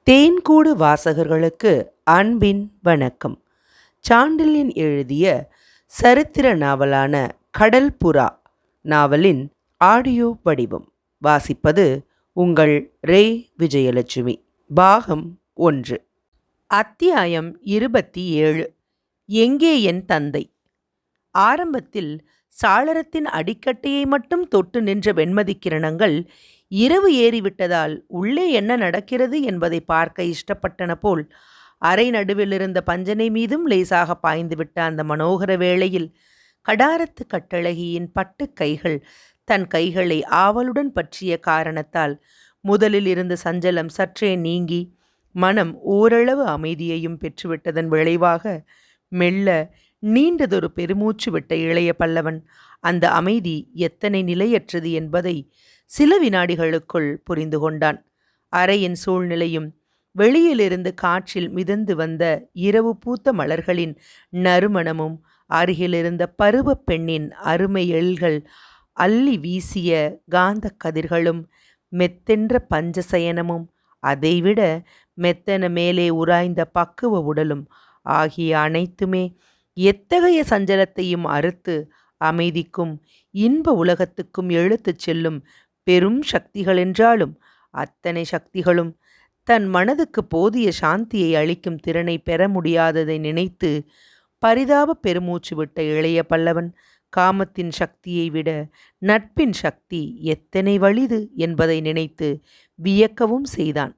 தேன்கூடு வாசகர்களுக்கு அன்பின் வணக்கம். சாண்டில்யன் எழுதிய சரித்திர நாவலான கடல் புறா நாவலின் ஆடியோ வடிவம் வாசிப்பது உங்கள் ரே விஜயலட்சுமி. பாகம் 1. அத்தியாயம் 27. எங்கே என் தந்தை? ஆரம்பத்தில் சாளரத்தின் அடிக்கட்டையை மட்டும் தொட்டு நின்ற வெண்மதி கிரணங்கள் இரவு ஏறிவிட்டதால் உள்ளே என்ன நடக்கிறது என்பதை பார்க்க இஷ்டப்பட்டன போல் அரை நடுவில் இருந்த பஞ்சனை மீதும் லேசாக பாய்ந்துவிட்ட அந்த மனோகர வேளையில் கடாரத்து கட்டழகியின் பட்டு கைகள் தன் கைகளை ஆவலுடன் பற்றிய காரணத்தால் முதலில் இருந்த சஞ்சலம் சற்றே நீங்கி மனம் ஓரளவு அமைதியையும் பெற்றுவிட்டதன் விளைவாக மெல்ல நீண்டதொரு பெருமூச்சு விட்ட இளைய பல்லவன் அந்த அமைதி எத்தனை நிலையற்றது என்பதை சில வினாடிகளுக்குள் புரிந்து கொண்டான். அறையின் சூழ்நிலையும் வெளியிலிருந்து காற்றில் மிதந்து வந்த இரவு பூத்த மலர்களின் நறுமணமும் அருகிலிருந்த பருவ பெண்ணின் அருமை எழில்கள் அள்ளி வீசிய காந்த கதிர்களும் மெத்தென்ற பஞ்சசயனமும் அதைவிட மெத்தன மேலே உராய்ந்த பக்குவ உடலும் ஆகிய அனைத்துமே எத்தகைய சஞ்சலத்தையும் அறுத்து அமைதிக்கும் இன்ப உலகத்துக்கும் இழுத்துச் செல்லும் பெரும் சக்திகள் என்றாலும் அத்தனை சக்திகளும் தன் மனதுக்கு போதிய சாந்தியை அளிக்கும் திறனை பெற முடியாததை நினைத்து பரிதாப பெருமூச்சு விட்ட இளைய பல்லவன் காமத்தின் சக்தியை விட நட்பின் சக்தி எத்தனை வலிது என்பதை நினைத்து வியக்கவும் செய்தான்.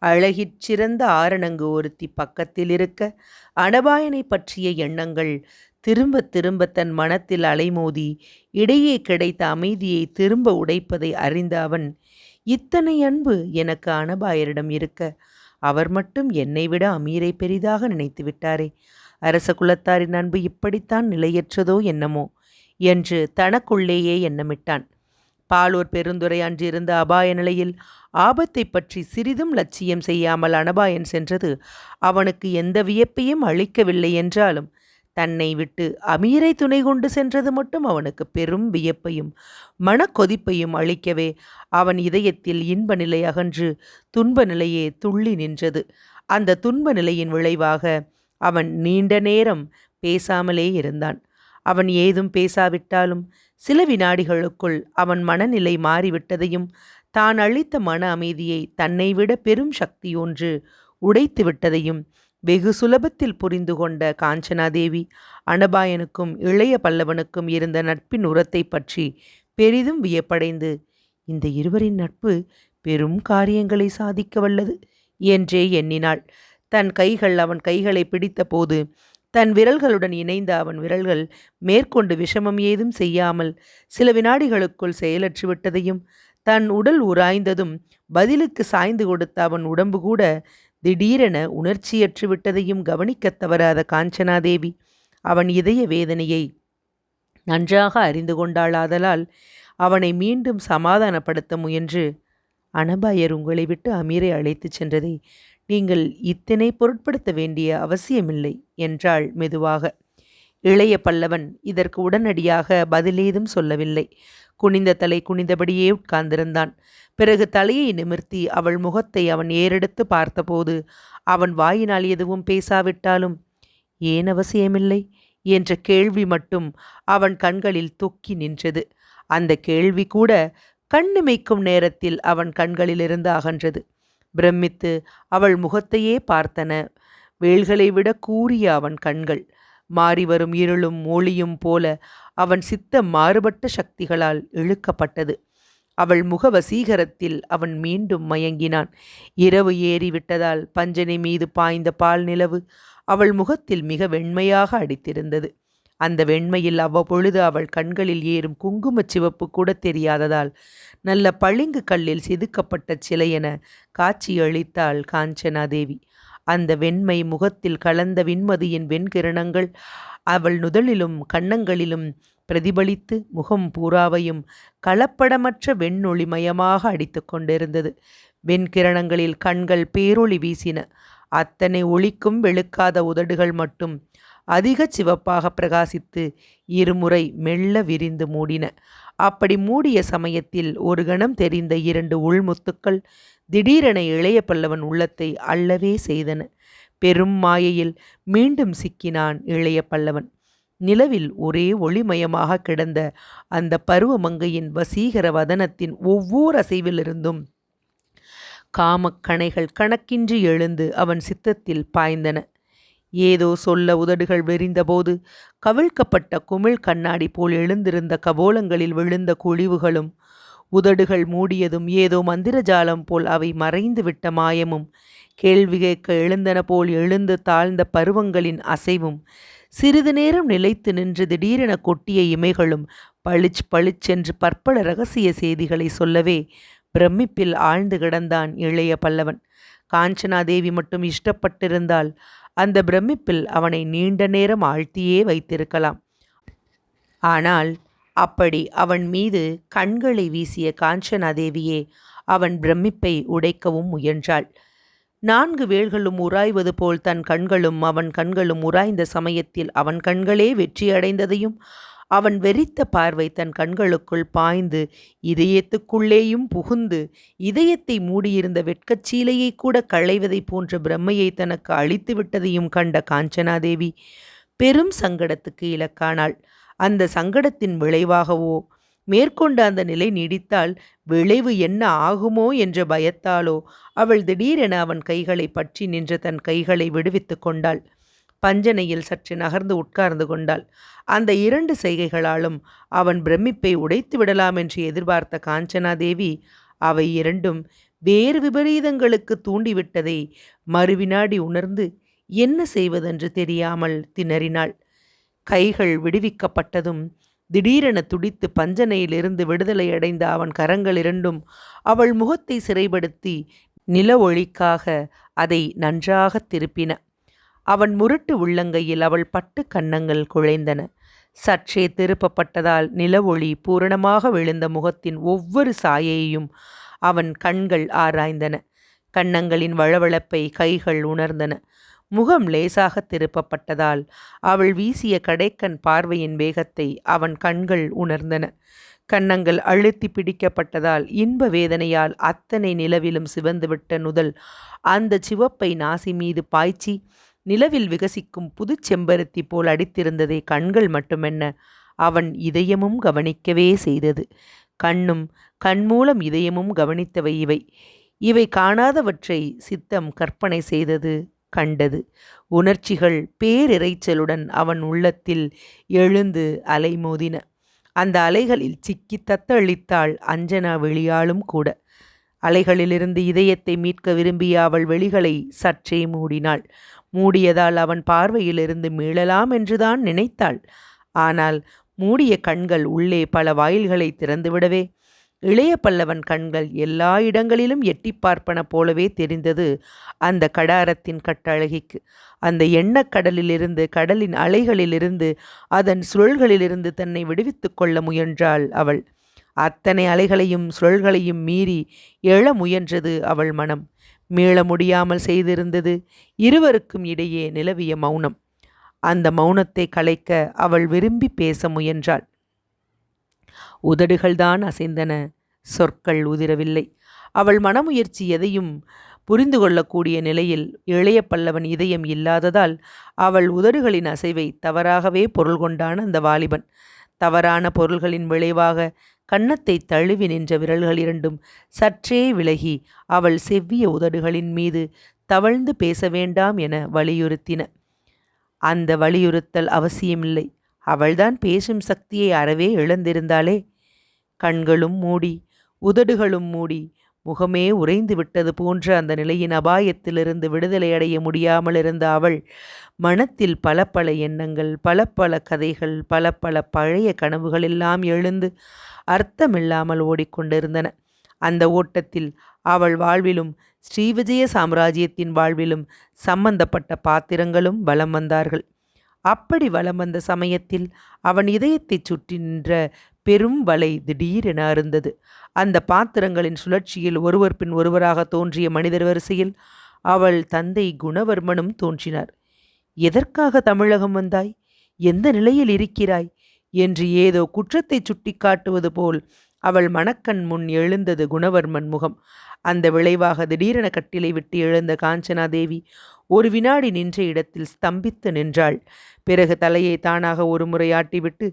அழகிற் சிறந்த ஆரணங்கு ஒருத்தி பக்கத்தில் இருக்க அனபாயனை பற்றிய எண்ணங்கள் திரும்ப திரும்ப தன் மனத்தில் அலைமோதி இடையே கிடைத்த அமைதியை திரும்ப உடைப்பதை அறிந்த அவன், இத்தனை அன்பு எனக்கு அனபாயரிடம் இருக்க அவர் மட்டும் என்னை விட அமீரை பெரிதாக நினைத்து விட்டாரே, அரச குலத்தாரின் அன்பு இப்படித்தான் நிலையற்றதோ என்னமோ என்று தனக்குள்ளேயே எண்ணமிட்டான். பாலூர் பெருந்துரை அன்றிருந்த அபாய நிலையில் ஆபத்தை பற்றி சிறிதும் லட்சியம் செய்யாமல் அனபாயன் சென்றது அவனுக்கு எந்த வியப்பையும் அளிக்கவில்லை என்றாலும் தன்னை விட்டு அமீரை துணை கொண்டு சென்றது மட்டும் அவனுக்கு பெரும் வியப்பையும் மனக்கொதிப்பையும் அளிக்கவே அவன் இதயத்தில் இன்ப நிலை அகன்று துன்ப நிலையே துள்ளி நின்றது. அந்த துன்ப நிலையின் விளைவாக அவன் நீண்ட நேரம் பேசாமலே இருந்தான். அவன் ஏதும் பேசாவிட்டாலும் சில வினாடிகளுக்குள் அவன் மனநிலை மாறிவிட்டதையும் தான் அளித்த மன அமைதியை தன்னை விட பெரும் சக்தி ஒன்று உடைத்து விட்டதையும் வெகு சுலபத்தில் புரிந்து கொண்ட காஞ்சனாதேவி அனபாயனுக்கும் இளைய பல்லவனுக்கும் இருந்த நட்பின் உரத்தை பற்றி பெரிதும் வியப்படைந்து, இந்த இருவரின் நட்பு பெரும் காரியங்களை சாதிக்க வல்லது என்றே எண்ணினாள். தன் கைகள் அவன் கைகளை பிடித்த போது தன் விரல்களுடன் இணைந்த அவன் விரல்கள் மேற்கொண்டு விஷமம் ஏதும் செய்யாமல் சில வினாடிகளுக்குள் செயலற்று விட்டதையும் தன் உடல் உராய்ந்ததும் பதிலுக்கு சாய்ந்து கொடுத்த அவன் உடம்பு கூட திடீரென உணர்ச்சியற்று விட்டதையும் கவனிக்கத் தவறாத காஞ்சனாதேவி அவன் இதய வேதனையை நன்றாக அறிந்து கொண்டாளாதலால் அவனை மீண்டும் சமாதானப்படுத்த முயன்று, அனபாயர் உங்களை விட்டு அமீரை அழைத்துச் சென்றதை நீங்கள் இத்தனை பொருட்படுத்த வேண்டிய அவசியமில்லை என்றாள் மெதுவாக. இளைய பல்லவன் இதற்கு உடனடியாக பதிலேதும் சொல்லவில்லை. குனிந்த தலை குனிந்தபடியே உட்கார்ந்திருந்தான். பிறகு தலையை நிமிர்த்தி அவள் முகத்தை அவன் ஏறெடுத்து பார்த்தபோது அவன் வாயினால் எதுவும் பேசாவிட்டாலும் ஏன் அவசியமில்லை என்ற கேள்வி மட்டும் அவன் கண்களில் தொக்கி நின்றது. அந்த கேள்வி கூட கண்ணிமைக்கும் நேரத்தில் அவன் கண்களிலிருந்து அகன்றது. பிரமித்து அவள் முகத்தையே பார்த்தன. வேல்களை விட கூரிய அவன் கண்கள் மாறிவரும் இருளும் ஒளியும் போல அவன் சித்தம் மாறுபட்ட சக்திகளால் இழுக்கப்பட்டது. அவள் முக வசீகரத்தில் அவன் மீண்டும் மயங்கினான். இரவு ஏறிவிட்டதால் பஞ்சனை மீது பாய்ந்த பால் நிலவு அவள் முகத்தில் மிக வெண்மையாக அடித்திருந்தது. அந்த வெண்மையில் அவ்வப்பொழுது அவள் கண்களில் ஏறும் குங்குமச் சிவப்பு கூட தெரியாததால் நல்ல பளிங்கு கல்லில் செதுக்கப்பட்ட சிலையென காட்சியளித்தாள் காஞ்சனாதேவி. அந்த வெண்மை முகத்தில் கலந்த விண்மதியின் வெண்கிரணங்கள் அவள் நுதலிலும் கன்னங்களிலும் பிரதிபலித்து முகம் பூராவையும் கலப்படமற்ற வெண்ணொளிமயமாக அடித்து கொண்டிருந்தது. வெண்கிரணங்களில் கண்கள் பேரொளி வீசின. அத்தனை ஒளிக்கும் வெளுக்காத உதடுகள் மட்டும் அதிக சிவப்பாக பிரகாசித்து இருமுறை மெல்ல விரிந்து மூடின. அப்படி மூடிய சமயத்தில் ஒரு கணம் தெரிந்த 2 உள்முத்துக்கள் திடீரென இளைய பல்லவன் உள்ளத்தை அள்ளவே செய்தன. பெரும் மாயையில் மீண்டும் சிக்கினான் இளைய பல்லவன். நிலவில் ஒரே ஒளிமயமாக கிடந்த அந்த பருவமங்கையின் வசீகர வதனத்தின் ஒவ்வொரு அசைவிலிருந்தும் காமக்கணைகள் கணக்கின்றி எழுந்து அவன் சித்தத்தில் பாய்ந்தன. ஏதோ சொல்ல உதடுகள் விரிந்தபோது கவிழ்க்கப்பட்ட குமிழ் கண்ணாடி போல் எழுந்திருந்த கபோலங்களில் விழுந்த குழிவுகளும், உதடுகள் மூடியதும் ஏதோ மந்திரஜாலம் போல் அவை மறைந்து விட்ட மாயமும், கேள்வி கேட்க எழுந்தன போல் எழுந்து தாழ்ந்த பருவங்களின் அசைவும், சிறிது நேரம் நிலைத்து நின்று திடீரென கொட்டிய இமைகளும் பளிச்சென்று பற்பல இரகசிய செய்திகளை சொல்லவே பிரமிப்பில் ஆழ்ந்து கிடந்தான் இளைய பல்லவன். காஞ்சனாதேவி மட்டும் இஷ்டப்பட்டிருந்தால் அந்த பிரமிப்பில் அவனை நீண்ட நேரம் ஆழ்த்தியே வைத்திருக்கலாம். ஆனால் அப்படி அவன் மீது கண்களை வீசிய காஞ்சனாதேவியே அவன் பிரமிப்பை உடைக்கவும் முயன்றாள். 4 வேல்களும் உராய்வது போல் தன் கண்களும் அவன் கண்களும் உராய்ந்த சமயத்தில் அவன் கண்களே வெற்றியடைந்ததையும், அவன் வெறித்த பார்வை தன் கண்களுக்குள் பாய்ந்து இதயத்துக்குள்ளேயும் புகுந்து இதயத்தை மூடியிருந்த வெட்கச்சீலையை கூட களைவதைப் போன்ற பிரம்மையை தனக்கு அளித்து விட்டதையும் கண்ட காஞ்சனாதேவி பெரும் சங்கடத்துக்கு இலக்கானாள். அந்த சங்கடத்தின் விளைவாகவோ, மேற்கொண்ட அந்த நிலை நீடித்தால் விளைவு என்ன ஆகுமோ என்ற பயத்தாலோ அவள் திடீரென அவன் கைகளை பற்றி நின்ற தன் கைகளை விடுவித்து கொண்டாள். பஞ்சனையில் சற்று நகர்ந்து உட்கார்ந்து கொண்டாள். அந்த 2 செய்கைகளாலும் அவன் பிரமிப்பை உடைத்து விடலாம் என்று எதிர்பார்த்த காஞ்சனாதேவி அவை 2ம் வேறு விபரீதங்களுக்கு தூண்டிவிட்டதை மறுவினாடி உணர்ந்து என்ன செய்வதென்று தெரியாமல் திணறினாள். கைகள் விடுவிக்கப்பட்டதும் திடீரென துடித்து பஞ்சனையிலிருந்து விடுதலையடைந்த அவன் கரங்கள் 2ம் அவள் முகத்தை சிறைப்படுத்தி நில ஒளிக்காக அதை நன்றாக திருப்பின. அவன் முரட்டு உள்ளங்கையில் அவள் பட்டு கன்னங்கள் குழைந்தன. சற்றே திருப்பப்பட்டதால் நில ஒளி பூரணமாக விழுந்த முகத்தின் ஒவ்வொரு சாயையும் அவன் கண்கள் ஆராய்ந்தன. கன்னங்களின் வளவளப்பை கைகள் உணர்ந்தன. முகம் லேசாக திருப்பப்பட்டதால் அவள் வீசிய கடைக்கண் பார்வையின் வேகத்தை அவன் கண்கள் உணர்ந்தன. கன்னங்கள் அழுத்தி பிடிக்கப்பட்டதால் இன்ப வேதனையால் அத்தனை நிலவிலும் சிவந்துவிட்ட நுதல் அந்த சிவப்பை நாசி மீது பாய்ச்சி நிலவில் விகசிக்கும் புது செம்பருத்தி போல் அடித்திருந்ததை கண்கள் மட்டுமென்ன அவன் இதயமும் கவனிக்கவே செய்தது. கண்ணும் கண்மூலம் இதயமும் கவனித்தவை இவை. இவை காணாதவற்றை சித்தம் கற்பனை செய்தது, கண்டது. உணர்ச்சிகள் பேரிரைச்சலுடன் அவன் உள்ளத்தில் எழுந்து அலைமோதின. அந்த அலைகளில் சிக்கி தத்தளித்தாள் அஞ்சனா வெளியாளும் கூட. அலைகளிலிருந்து இதயத்தை மீட்க விரும்பிய அவள் வெளிகளை சற்றே மூடினாள். மூடியதால் அவன் பார்வையிலிருந்து மீளலாம் என்றுதான் நினைத்தாள். ஆனால் மூடிய கண்கள் உள்ளே பல வாயில்களை திறந்துவிடவே இளைய பல்லவன் கண்கள் எல்லா இடங்களிலும் எட்டி பார்ப்பன போலவே தெரிந்தது அந்த கடாரத்தின் கட்டழகிக்கு. அந்த எண்ணக்கடலிலிருந்து, கடலின் அலைகளிலிருந்து, அதன் சுழல்களிலிருந்து தன்னை விடுவித்து கொள்ள முயன்றாள் அவள். அத்தனை அலைகளையும் சுழல்களையும் மீறி எழ முயன்றது அவள் மனம். மீள முடியாமல் செய்திருந்தது இருவருக்கும் இடையே நிலவிய மௌனம். அந்த மௌனத்தை கலைக்க அவள் விரும்பி பேச முயன்றாள். உதடுகள்தான் அசைந்தன, சொற்கள் உதிரவில்லை. அவள் மனமுயற்சி எதையும் புரிந்து கொள்ளக்கூடிய நிலையில் இளைய பல்லவன் இதயம் இல்லாததால் அவள் உதடுகளின் அசைவை தவறாகவே பொருள் கொண்டான் அந்த வாலிபன். தவறான பொருள்களின் விளைவாக கன்னத்தை தழுவி நின்ற விரல்கள் 2ம் சற்றே விலகி அவள் செவ்விய உதடுகளின் மீது தவழ்ந்து பேச வேண்டாம் என வலியுறுத்தின. அந்த வலியுறுத்தல் அவசியமில்லை. அவள்தான் பேசும் சக்தியை அறவே இழந்திருந்தாளே. கண்களும் மூடி உதடுகளும் மூடி முகமே உறைந்து விட்டது போன்ற அந்த நிலையின் அபாயத்திலிருந்து விடுதலையடைய முடியாமல் இருந்த அவள் மனத்தில் பல பல எண்ணங்கள், பல பல கதைகள், பல பல பழைய கனவுகள் எல்லாம் எழுந்து அர்த்தமில்லாமல் ஓடிக்கொண்டிருந்தன. அந்த ஓட்டத்தில் அவள் வாழ்விலும் ஸ்ரீவிஜய சாம்ராஜ்யத்தின் வாழ்விலும் சம்பந்தப்பட்ட பாத்திரங்களும் வலம் வந்தார்கள். அப்படி வலம் வந்த சமயத்தில் அவன் இதயத்தை சுற்றி நின்ற பெரும் வலை திடீரென அருந்தது. அந்த பாத்திரங்களின் சுழற்சியில் ஒருவர் பின் ஒருவராக தோன்றிய மனிதர் வரிசையில் அவள் தந்தை குணவர்மனும் தோன்றினார். எதற்காக தமிழகம் வந்தாய்? எந்த நிலையில் இருக்கிறாய் என்று ஏதோ குற்றத்தை சுட்டி காட்டுவது போல் அவள் மணக்கண் முன் எழுந்தது குணவர்மன் முகம். அந்த விளைவாக திடீரென கட்டிலை விட்டு எழுந்த காஞ்சனாதேவி ஒரு வினாடி நின்ற இடத்தில் ஸ்தம்பித்து நின்றாள். பிறகு தலையை தானாக ஒரு முறை ஆட்டிவிட்டு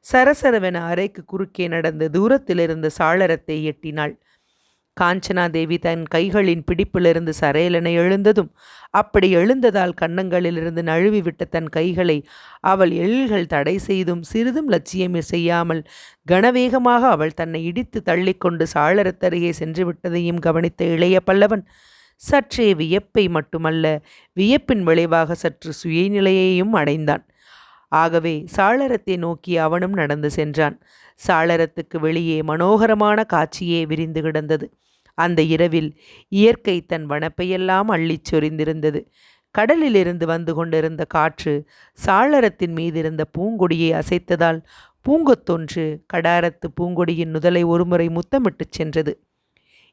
சரசரவென அறைக்கு குறுக்கே நடந்த தூரத்திலிருந்த சாளரத்தை எட்டினாள். காஞ்சனாதேவி தன் கைகளின் பிடிப்பிலிருந்து சரையலென எழுந்ததும், அப்படி எழுந்ததால் கன்னங்களிலிருந்து நழுவிவிட்ட தன் கைகளை அவள் எழில்கள் தடை செய்தும் சிறிதும் லட்சியம் செய்யாமல் கனவேகமாக அவள் தன்னை இடித்து தள்ளிக்கொண்டு சாளரத்தருகே சென்று விட்டதையும் கவனித்த இளைய பல்லவன் சற்றே வியப்பை மட்டுமல்ல, வியப்பின் விளைவாக சற்று சுயநிலையையும் அடைந்தான். ஆகவே சாளரத்தை நோக்கி அவனும் நடந்து சென்றான். சாளரத்துக்கு வெளியே மனோகரமான காட்சியே விரிந்து கிடந்தது. அந்த இரவில் இயற்கை தன் வனப்பையெல்லாம் அள்ளிச் சொரிந்திருந்தது. கடலிலிருந்து வந்து கொண்டிருந்த காற்று சாளரத்தின் மீதிருந்த பூங்கொடியை அசைத்ததால் பூங்கொத்தொன்று கடாரத்து பூங்கொடியின் நுதலை ஒருமுறை முத்தமிட்டுச் சென்றது.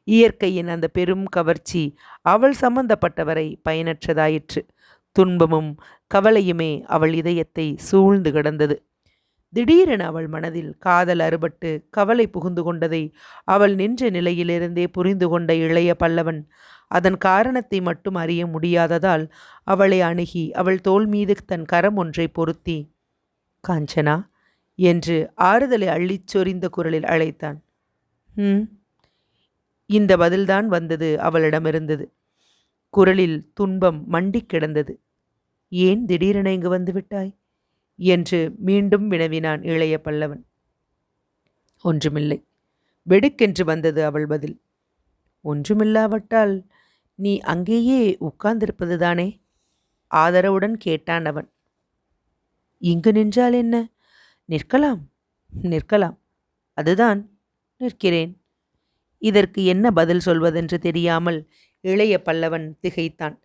இயற்கையின் அந்த பெரும் கவர்ச்சி அவள் சம்பந்தப்பட்டவரை பயனற்றதாயிற்று. துன்பமும் கவலையுமே அவள் இதயத்தை சூழ்ந்து கிடந்தது. திடீரென அவள் மனதில் காதல் அறுபட்டு கவலை புகுந்து கொண்டதை அவள் நின்ற நிலையிலிருந்தே புரிந்து கொண்ட இளைய பல்லவன் அதன் காரணத்தை மட்டும் அறிய முடியாததால் அவளை அணுகி அவள் தோள் மீது தன் கரம் ஒன்றை பொருத்தி, காஞ்சனா என்று ஆறுதலை அள்ளிச் சொரிந்த குரலில் அழைத்தான். இந்த பதில்தான் வந்தது அவளிடமிருந்தது. குரலில் துன்பம் மண்டி கிடந்தது. ஏன் திடீரென இங்கு வந்து விட்டாய் என்று மீண்டும் வினவினான் இளைய பல்லவன். ஒன்றுமில்லை, வெடுக்கென்று வந்தது அவள் பதில். ஒன்றுமில்லாவிட்டால் நீ அங்கேயே உட்கார்ந்திருப்பதுதானே? ஆதரவுடன் கேட்டான் அவன். இங்கு நின்றால் என்ன? நிற்கலாம், நிற்கலாம். அதுதான் நிற்கிறேன். இதற்கு என்ன பதில் சொல்வதென்று தெரியாமல் இளைய பல்லவன் திகைத்தான்.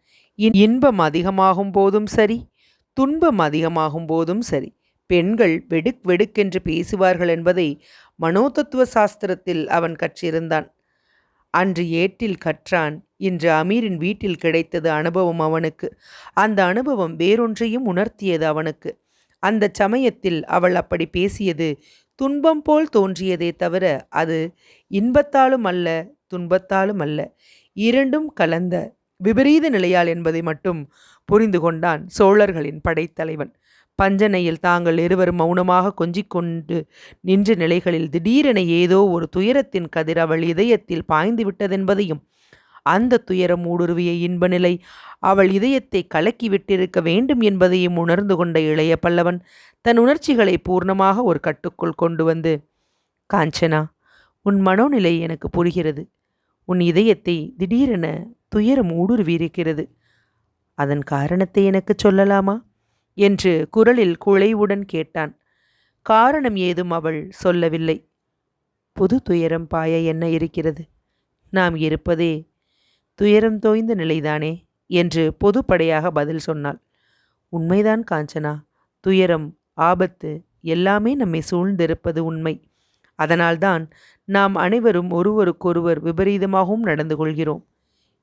இன்பம் அதிகமாகும் போதும் சரி, துன்பம் அதிகமாகும் போதும் சரி, பெண்கள் வெடுக் வெடுக்கென்று பேசுவார்கள் என்பதை மனோதத்துவ சாஸ்திரத்தில் அவன் கற்றிருந்தான். அன்று ஏட்டில் கற்றான். இன்று அமீரின் வீட்டில் கிடைத்தது அனுபவம் அவனுக்கு. அந்த அனுபவம் வேறொன்றையும் உணர்த்தியது அவனுக்கு. அந்த சமயத்தில் அவள் அப்படி பேசியது துன்பம் போல் தோன்றியதே தவிர அது இன்பத்தாலும் அல்ல, துன்பத்தாலும் அல்ல, இரண்டும் கலந்த விபரீத நிலையால் என்பதை மட்டும் புரிந்து கொண்டான் சோழர்களின் படைத்தலைவன். பஞ்சனையில் தாங்கள் இருவரும் மௌனமாக கொஞ்சிக் கொண்டு நின்ற நிலைகளில் திடீரென ஏதோ ஒரு துயரத்தின் கதிர் அவள் இதயத்தில் பாய்ந்து விட்டதென்பதையும், அந்த துயரம் ஊடுருவிய இன்ப நிலை அவள் இதயத்தை கலக்கி விட்டிருக்க வேண்டும் என்பதையும் உணர்ந்து கொண்ட இளைய பல்லவன் தன் உணர்ச்சிகளை பூர்ணமாக ஒரு கட்டுக்குள் கொண்டு வந்து, காஞ்சனா, உன் மனோநிலை எனக்கு புரிகிறது. உன் இதயத்தை திடீரென துயரம் ஊடுருவியிருக்கிறது. அதன் காரணத்தை எனக்கு சொல்லலாமா என்று குரலில் குழைவுடன் கேட்டான். காரணம் ஏதும் அவள் சொல்லவில்லை. புது துயரம் பாய என்ன இருக்கிறது? நாம் இருப்பதே துயரம் தோய்ந்த நிலைதானே என்று பொதுப்படையாக பதில் சொன்னாள். உண்மைதான் காஞ்சனா, துயரம், ஆபத்து எல்லாமே நம்மை சூழ்ந்திருப்பது உண்மை. அதனால்தான் நாம் அனைவரும் ஒருவருக்கொருவர் விபரீதமாகவும் நடந்து கொள்கிறோம்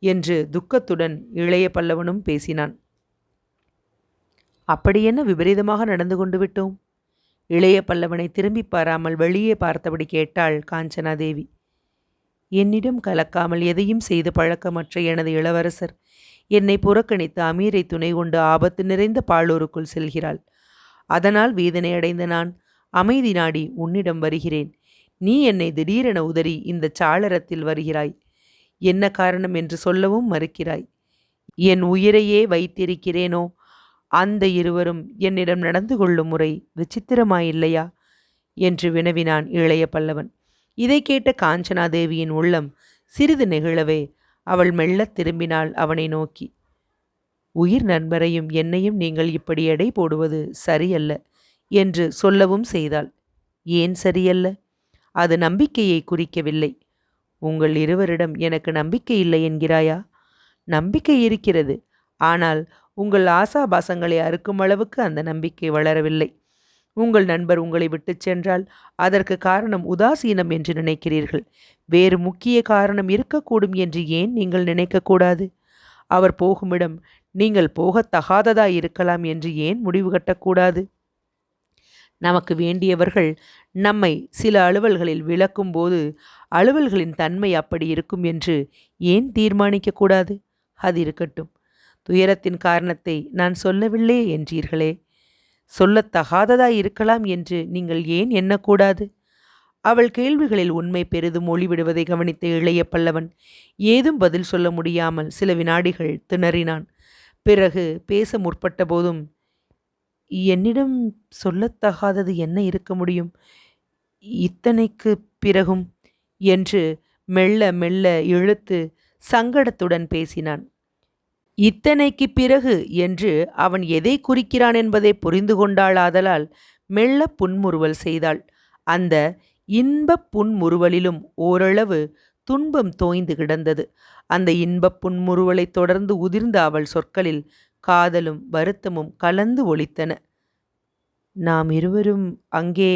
என்று துக்கத்துடன் இளைய பல்லவனும் பேசினான். அப்படி என்ன விபரீதமாக நடந்து கொண்டு விட்டோம்? இளைய பல்லவனை திரும்பி பாராமல் வெளியே பார்த்தபடி கேட்டாள் காஞ்சனாதேவி. என்னிடம் கலக்காமல் எதையும் செய்து பழக்கமற்ற எனது இளவரசர் என்னை புறக்கணித்து அமீரை துணை கொண்டு ஆபத்து நிறைந்த பாழூருக்குள் செல்கிறாள். அதனால் வேதனை அடைந்த நான் அமைதி நாடி உன்னிடம் வருகிறேன். நீ என்னை திடீரென உதறி இந்த சாளரத்தில் வருகிறாய். என்ன காரணம் என்று சொல்லவும் மறுக்கிறாய். என் உயிரையே வைத்திருக்கிறேனோ அந்த இருவரும் என்னிடம் நடந்து கொள்ளும் முறை விசித்திரமாயில்லையா என்று வினவினான் இளைய பல்லவன். இதை கேட்ட காஞ்சனாதேவியின் உள்ளம் சிறிது நெகிழவே அவள் மெல்லத் திரும்பினாள் அவனை நோக்கி. உயிர் நண்பரையும் என்னையும் நீங்கள் இப்படி எடை போடுவது சரியல்ல என்று சொல்லவும் செய்தாள். ஏன் சரியல்ல? அது நம்பிக்கையை குறிக்கவில்லை. உங்கள் இருவரிடம் எனக்கு நம்பிக்கை இல்லை என்கிறாயா? நம்பிக்கை இருக்கிறது. ஆனால் உங்கள் ஆசாபாசங்களை அறுக்கும் அளவுக்கு அந்த நம்பிக்கை வளரவில்லை. உங்கள் நண்பர் உங்களை விட்டுச் சென்றால் அதற்கு காரணம் உதாசீனம் என்று நினைக்கிறீர்கள். வேறு முக்கிய காரணம் இருக்கக்கூடும் என்று ஏன் நீங்கள் நினைக்கக்கூடாது? அவர் போகுமிடம் நீங்கள் போகத்தகாததாய் இருக்கலாம் என்று ஏன் முடிவு கட்டக்கூடாது? நமக்கு வேண்டியவர்கள் நம்மை சில அலுவல்களில் விலக்கும்போது அலுவல்களின் தன்மை அப்படி இருக்கும் என்று ஏன் தீர்மானிக்கக்கூடாது? அது இருக்கட்டும். துயரத்தின் காரணத்தை நான் சொல்லவில்லை என்றீர்களே, சொல்லத்தகாததாய் இருக்கலாம் என்று நீங்கள் ஏன் எண்ணக்கூடாது? அவள் கேள்விகளில் உண்மை பெரிதும் ஒளிவிடுவதை கவனித்த இளைய பல்லவன் ஏதும் பதில் சொல்ல முடியாமல் சில வினாடிகள் திணறினான். பிறகு பேச முற்பட்ட போதும், என்னிடம் சொல்லத்தகாதது என்ன இருக்க முடியும் இத்தனைக்கு பிறகும் என்று மெல்ல மெல்ல இழுத்து சங்கடத்துடன் பேசினான். இத்தனைக்கு பிறகு என்று அவன் எதை குறிக்கிறான் என்பதை புரிந்து கொண்டாளாதலால் மெல்ல புன்முறுவல் செய்தாள். அந்த இன்பப் புன்முறுவலிலும் ஓரளவு துன்பம் தோய்ந்து கிடந்தது. அந்த இன்பப் புன்முறுவலைத் தொடர்ந்து உதிர்ந்த அவள் சொற்களில் காதலும் வருத்தமும் கலந்து ஒலித்தன. நாம் இருவரும் அங்கே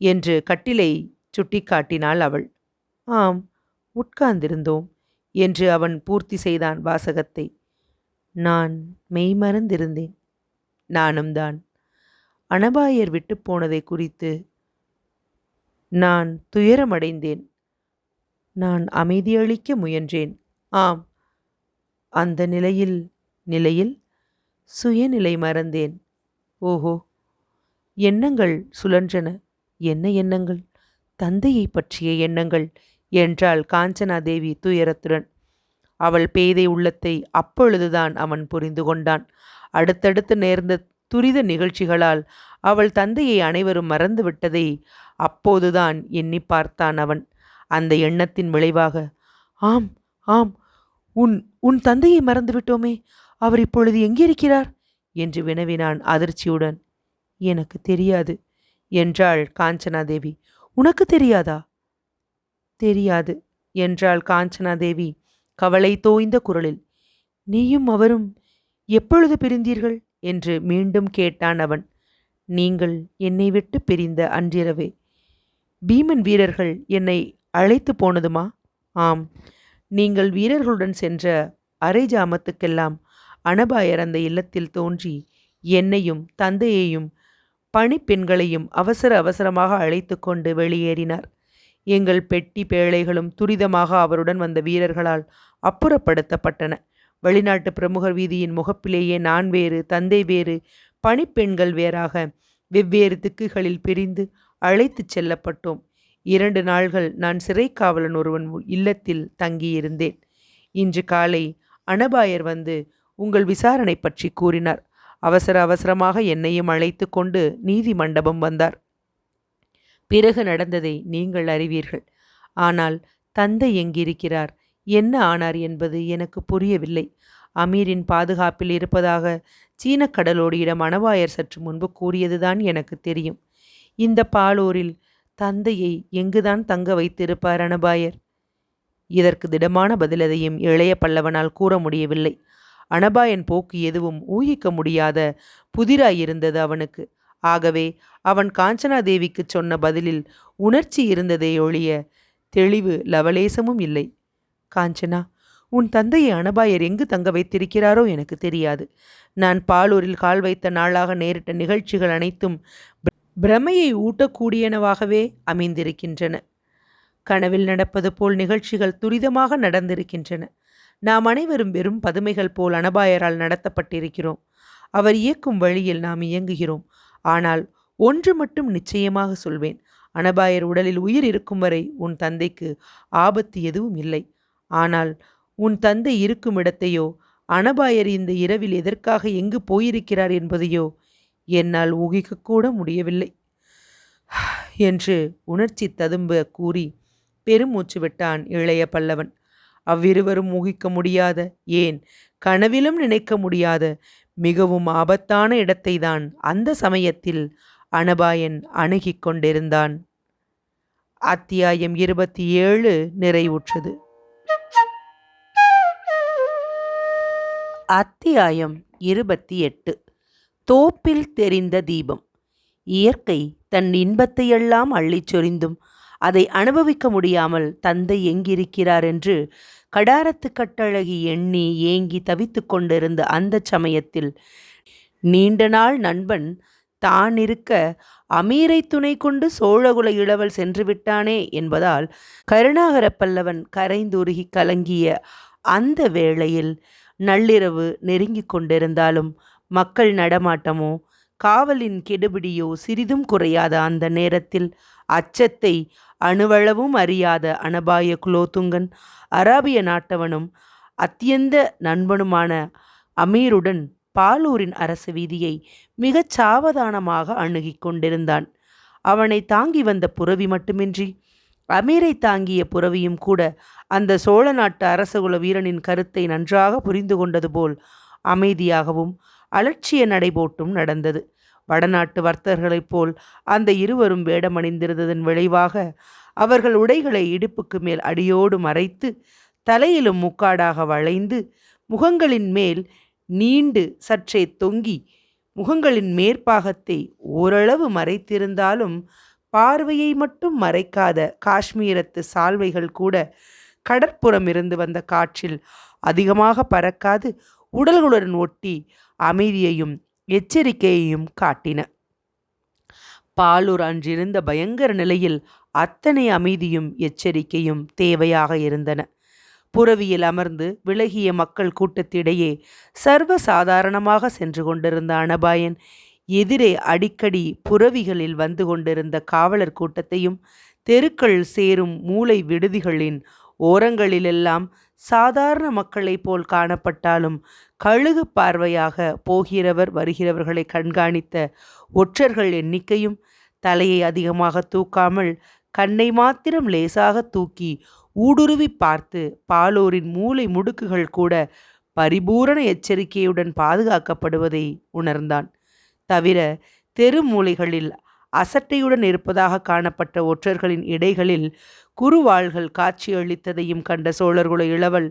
என்று கட்டிலை சுட்டிக்காட்டினாள் அவள். ஆம், உட்கார்ந்திருந்தோம் என்று அவன் பூர்த்தி செய்தான் வாசகத்தை. நான் மெய்மறந்திருந்தேன். நானும் தான். அனபாயர் விட்டு போனதை குறித்து நான் துயரமடைந்தேன். நான் அமைதியளிக்க முயன்றேன். ஆம், அந்த நிலையில் சுயநிலை மறந்தேன். ஓஹோ, எண்ணங்கள் சுழன்றன. என்ன எண்ணங்கள்? தந்தையை பற்றிய எண்ணங்கள் என்றாள் காஞ்சனாதேவி துயரத்துடன். அவள் பேதை உள்ளத்தை அப்பொழுதுதான் அவன் புரிந்து கொண்டான். அடுத்தடுத்து நேர்ந்த துரித நிகழ்ச்சிகளால் அவள் தந்தையை அனைவரும் மறந்துவிட்டதை அப்போதுதான் எண்ணி பார்த்தான் அவன். அந்த எண்ணத்தின் விளைவாக, ஆம் ஆம், உன் உன் தந்தையை மறந்துவிட்டோமே, அவர் இப்பொழுது எங்கிருக்கிறார் என்று வினவினான் அதிர்ச்சியுடன். எனக்கு தெரியாது என்றாள் காஞ்சனாதேவி. உனக்கு தெரியாதா? தெரியாது என்றாள் காஞ்சனாதேவி கவலை தோய்ந்த குரலில். நீயும் அவரும் எப்பொழுது பிரிந்தீர்கள் என்று மீண்டும் கேட்டான் அவன். நீங்கள் என்னை விட்டு பிரிந்த அன்றிரவே. பீமன் வீரர்கள் என்னை அழைத்து போனதுமா? ஆம். நீங்கள் வீரர்களுடன் சென்ற அரை ஜாமத்துக்கெல்லாம் அனபாயர் அந்த இல்லத்தில் தோன்றி என்னையும் தந்தையையும் பணிப்பெண்களையும் அவசர அவசரமாக அழைத்து கொண்டு வெளியேறினார். எங்கள் பெட்டி பேழைகளும் துரிதமாக அவருடன் வந்த வீரர்களால் அப்புறப்படுத்தப்பட்டன. வெளிநாட்டு பிரமுகர் வீதியின் முகப்பிலேயே நான் வேறு, தந்தை வேறு, பணிப்பெண்கள் வேறாக வெவ்வேறு திக்குகளில் பிரிந்து அழைத்துச் செல்லப்பட்டோம். 2 நாள்கள் நான் சிறைக்காவலன் ஒருவன் இல்லத்தில் தங்கியிருந்தேன். இன்று காலை அனபாயர் வந்து உங்கள் விசாரணை பற்றி கூறினார். அவசர அவசரமாக என்னையும் அழைத்து கொண்டு நீதி மண்டபம் வந்தார். பிறகு நடந்ததை நீங்கள் அறிவீர்கள். ஆனால் தந்தை எங்கிருக்கிறார், என்ன ஆனார் என்பது எனக்கு புரியவில்லை. அமீரின் பாதுகாப்பில் இருப்பதாக சீன கடலோடியிடம் அனபாயர் சற்று முன்பு கூறியதுதான் எனக்கு தெரியும். இந்த பாலூரில் தந்தையை எங்குதான் தங்க வைத்திருப்பார் அனபாயர்? இதற்கு திடமான பதிலதையும் இளைய பல்லவனால் கூற முடியவில்லை. அனபாயன் போக்கு எதுவும் ஊகிக்க முடியாத புதிராயிருந்தது அவனுக்கு. ஆகவே அவன் காஞ்சனாதேவிக்கு சொன்ன பதிலில் உணர்ச்சி இருந்ததே ஒழிய தெளிவு லவலேசமும் இல்லை. காஞ்சனா, உன் தந்தையை அனபாயர் எங்கு தங்க வைத்திருக்கிறாரோ எனக்கு தெரியாது. நான் பாலூரில் கால் வைத்த நாளாக நேரிட்ட நிகழ்ச்சிகள் அனைத்தும் பிரமையை ஊட்டக்கூடியனவாகவே அமைந்திருக்கின்றன. கனவில் நடப்பது போல் நிகழ்ச்சிகள் துரிதமாக நடந்திருக்கின்றன. நாம் அனைவரும் வெறும் பதுமைகள் போல் அனபாயரால் நடத்தப்பட்டிருக்கிறோம். அவர் இயக்கும் வழியில் நாம் இயங்குகிறோம். ஆனால் ஒன்று மட்டும் நிச்சயமாக சொல்வேன். அனபாயர் உடலில் உயிர் இருக்கும் வரை உன் தந்தைக்கு ஆபத்து எதுவும் இல்லை. ஆனால் உன் தந்தை இருக்கும் இடத்தையோ, அனபாயர் இந்த இரவில் எதற்காக எங்கு போயிருக்கிறார் என்பதையோ என்னால் ஊகிக்கக்கூட முடியவில்லை என்று உணர்ச்சி ததும்ப கூறி பெருமூச்சு விட்டான் இளைய பல்லவன். அவ்விருவரும் ஊகிக்க முடியாத, ஏன் கனவிலும் நினைக்க முடியாத மிகவும் ஆபத்தான இடத்தை தான் அந்த சமயத்தில் அனபாயன் அணுகிக் கொண்டிருந்தான். அத்தியாயம் 27 நிறைவுற்றது. அத்தியாயம் 28. தோப்பில் தெரிந்த தீபம். இயற்கை தன் இன்பத்தையெல்லாம் அள்ளிச் சொரிந்தும் அதை அனுபவிக்க முடியாமல் தந்தை எங்கிருக்கிறார் என்று கடாரத்து கட்டழகி எண்ணி ஏங்கி தவித்து கொண்டிருந்த அந்த சமயத்தில் நீண்ட நாள் நண்பன் தான் இருக்க அமீரை துணை கொண்டு சோழகுல இளவல் சென்று விட்டானே என்பதால் கருணாகர பல்லவன் கரைந்துருகி கலங்கிய அந்த வேளையில் நள்ளிரவு நெருங்கிக் கொண்டிருந்தாலும் மக்கள் நடமாட்டமோ காவலின் கெடுபிடியோ சிறிதும் குறையாத அந்த நேரத்தில் அச்சத்தை அணுவளவும் அறியாத அனபாய குலோத்துங்கன் அராபிய நாட்டவனும் அத்தியந்த நண்பனுமான அமீருடன் பாலூரின் அரசு வீதியை மிகச் சாவதானமாக அணுகிக் கொண்டிருந்தான். அவனை தாங்கி வந்த புரவி மட்டுமின்றி அமீரை தாங்கிய புரவியும் கூட அந்த சோழ நாட்டு அரசகுல வீரனின் கருத்தை நன்றாக புரிந்து கொண்டது போல் அமைதியாகவும் அலட்சிய நடைபோட்டும் நடந்தது. வடநாட்டு வர்த்தகர்களைப் போல் அந்த இருவரும் வேடமணிந்திருந்ததன் விளைவாக அவர்கள் உடைகளை இடுப்புக்கு மேல் அடியோடு மறைத்து தலையிலும் முக்காடாக வளைந்து முகங்களின் மேல் நீண்டு சற்றே தொங்கி முகங்களின் மேற்பாகத்தை ஓரளவு மறைத்திருந்தாலும் பார்வையை மட்டும் மறைக்காத காஷ்மீரத்து சால்வைகள் கூட கடற்புறம் இருந்து வந்த காற்றில் அதிகமாக பறக்காது உடல்களுடன் ஒட்டி அமைதியையும் எச்சரிக்கையையும் காட்டின. பாலூர் அன்றிருந்த பயங்கர நிலையில் அத்தனை அமைதியும் எச்சரிக்கையும் தேவையாக இருந்தன. புரவியில் அமர்ந்து விலகிய மக்கள் கூட்டத்திடையே சர்வ சாதாரணமாக சென்று கொண்டிருந்த அனபாயன் எதிரே அடிக்கடி புரவிகளில் வந்து கொண்டிருந்த காவலர் கூட்டத்தையும் தெருக்கள் சேரும் மூலை விடுதிகளின் ஓரங்களிலெல்லாம் சாதாரண மக்களைப் போல் காணப்பட்டாலும் கழுகு பார்வையாக போகிறவர் வருகிறவர்களை கண்காணித்த ஒற்றர்கள் எண்ணிக்கையும் தலையை அதிகமாக தூக்காமல் கண்ணை மாத்திரம் லேசாக தூக்கி ஊடுருவி பார்த்து பாலூரின் மூலை முடுக்குகள் கூட பரிபூரண எச்சரிக்கையுடன் பாதுகாக்கப்படுவதை உணர்ந்தான். தவிர தெரு மூலைகளில் அசட்டையுடன் இருப்பதாக காணப்பட்ட ஒற்றர்களின் இடைகளில் குறுவாள்கள் காட்சியளித்ததையும் கண்ட சோழர்குல இளவல்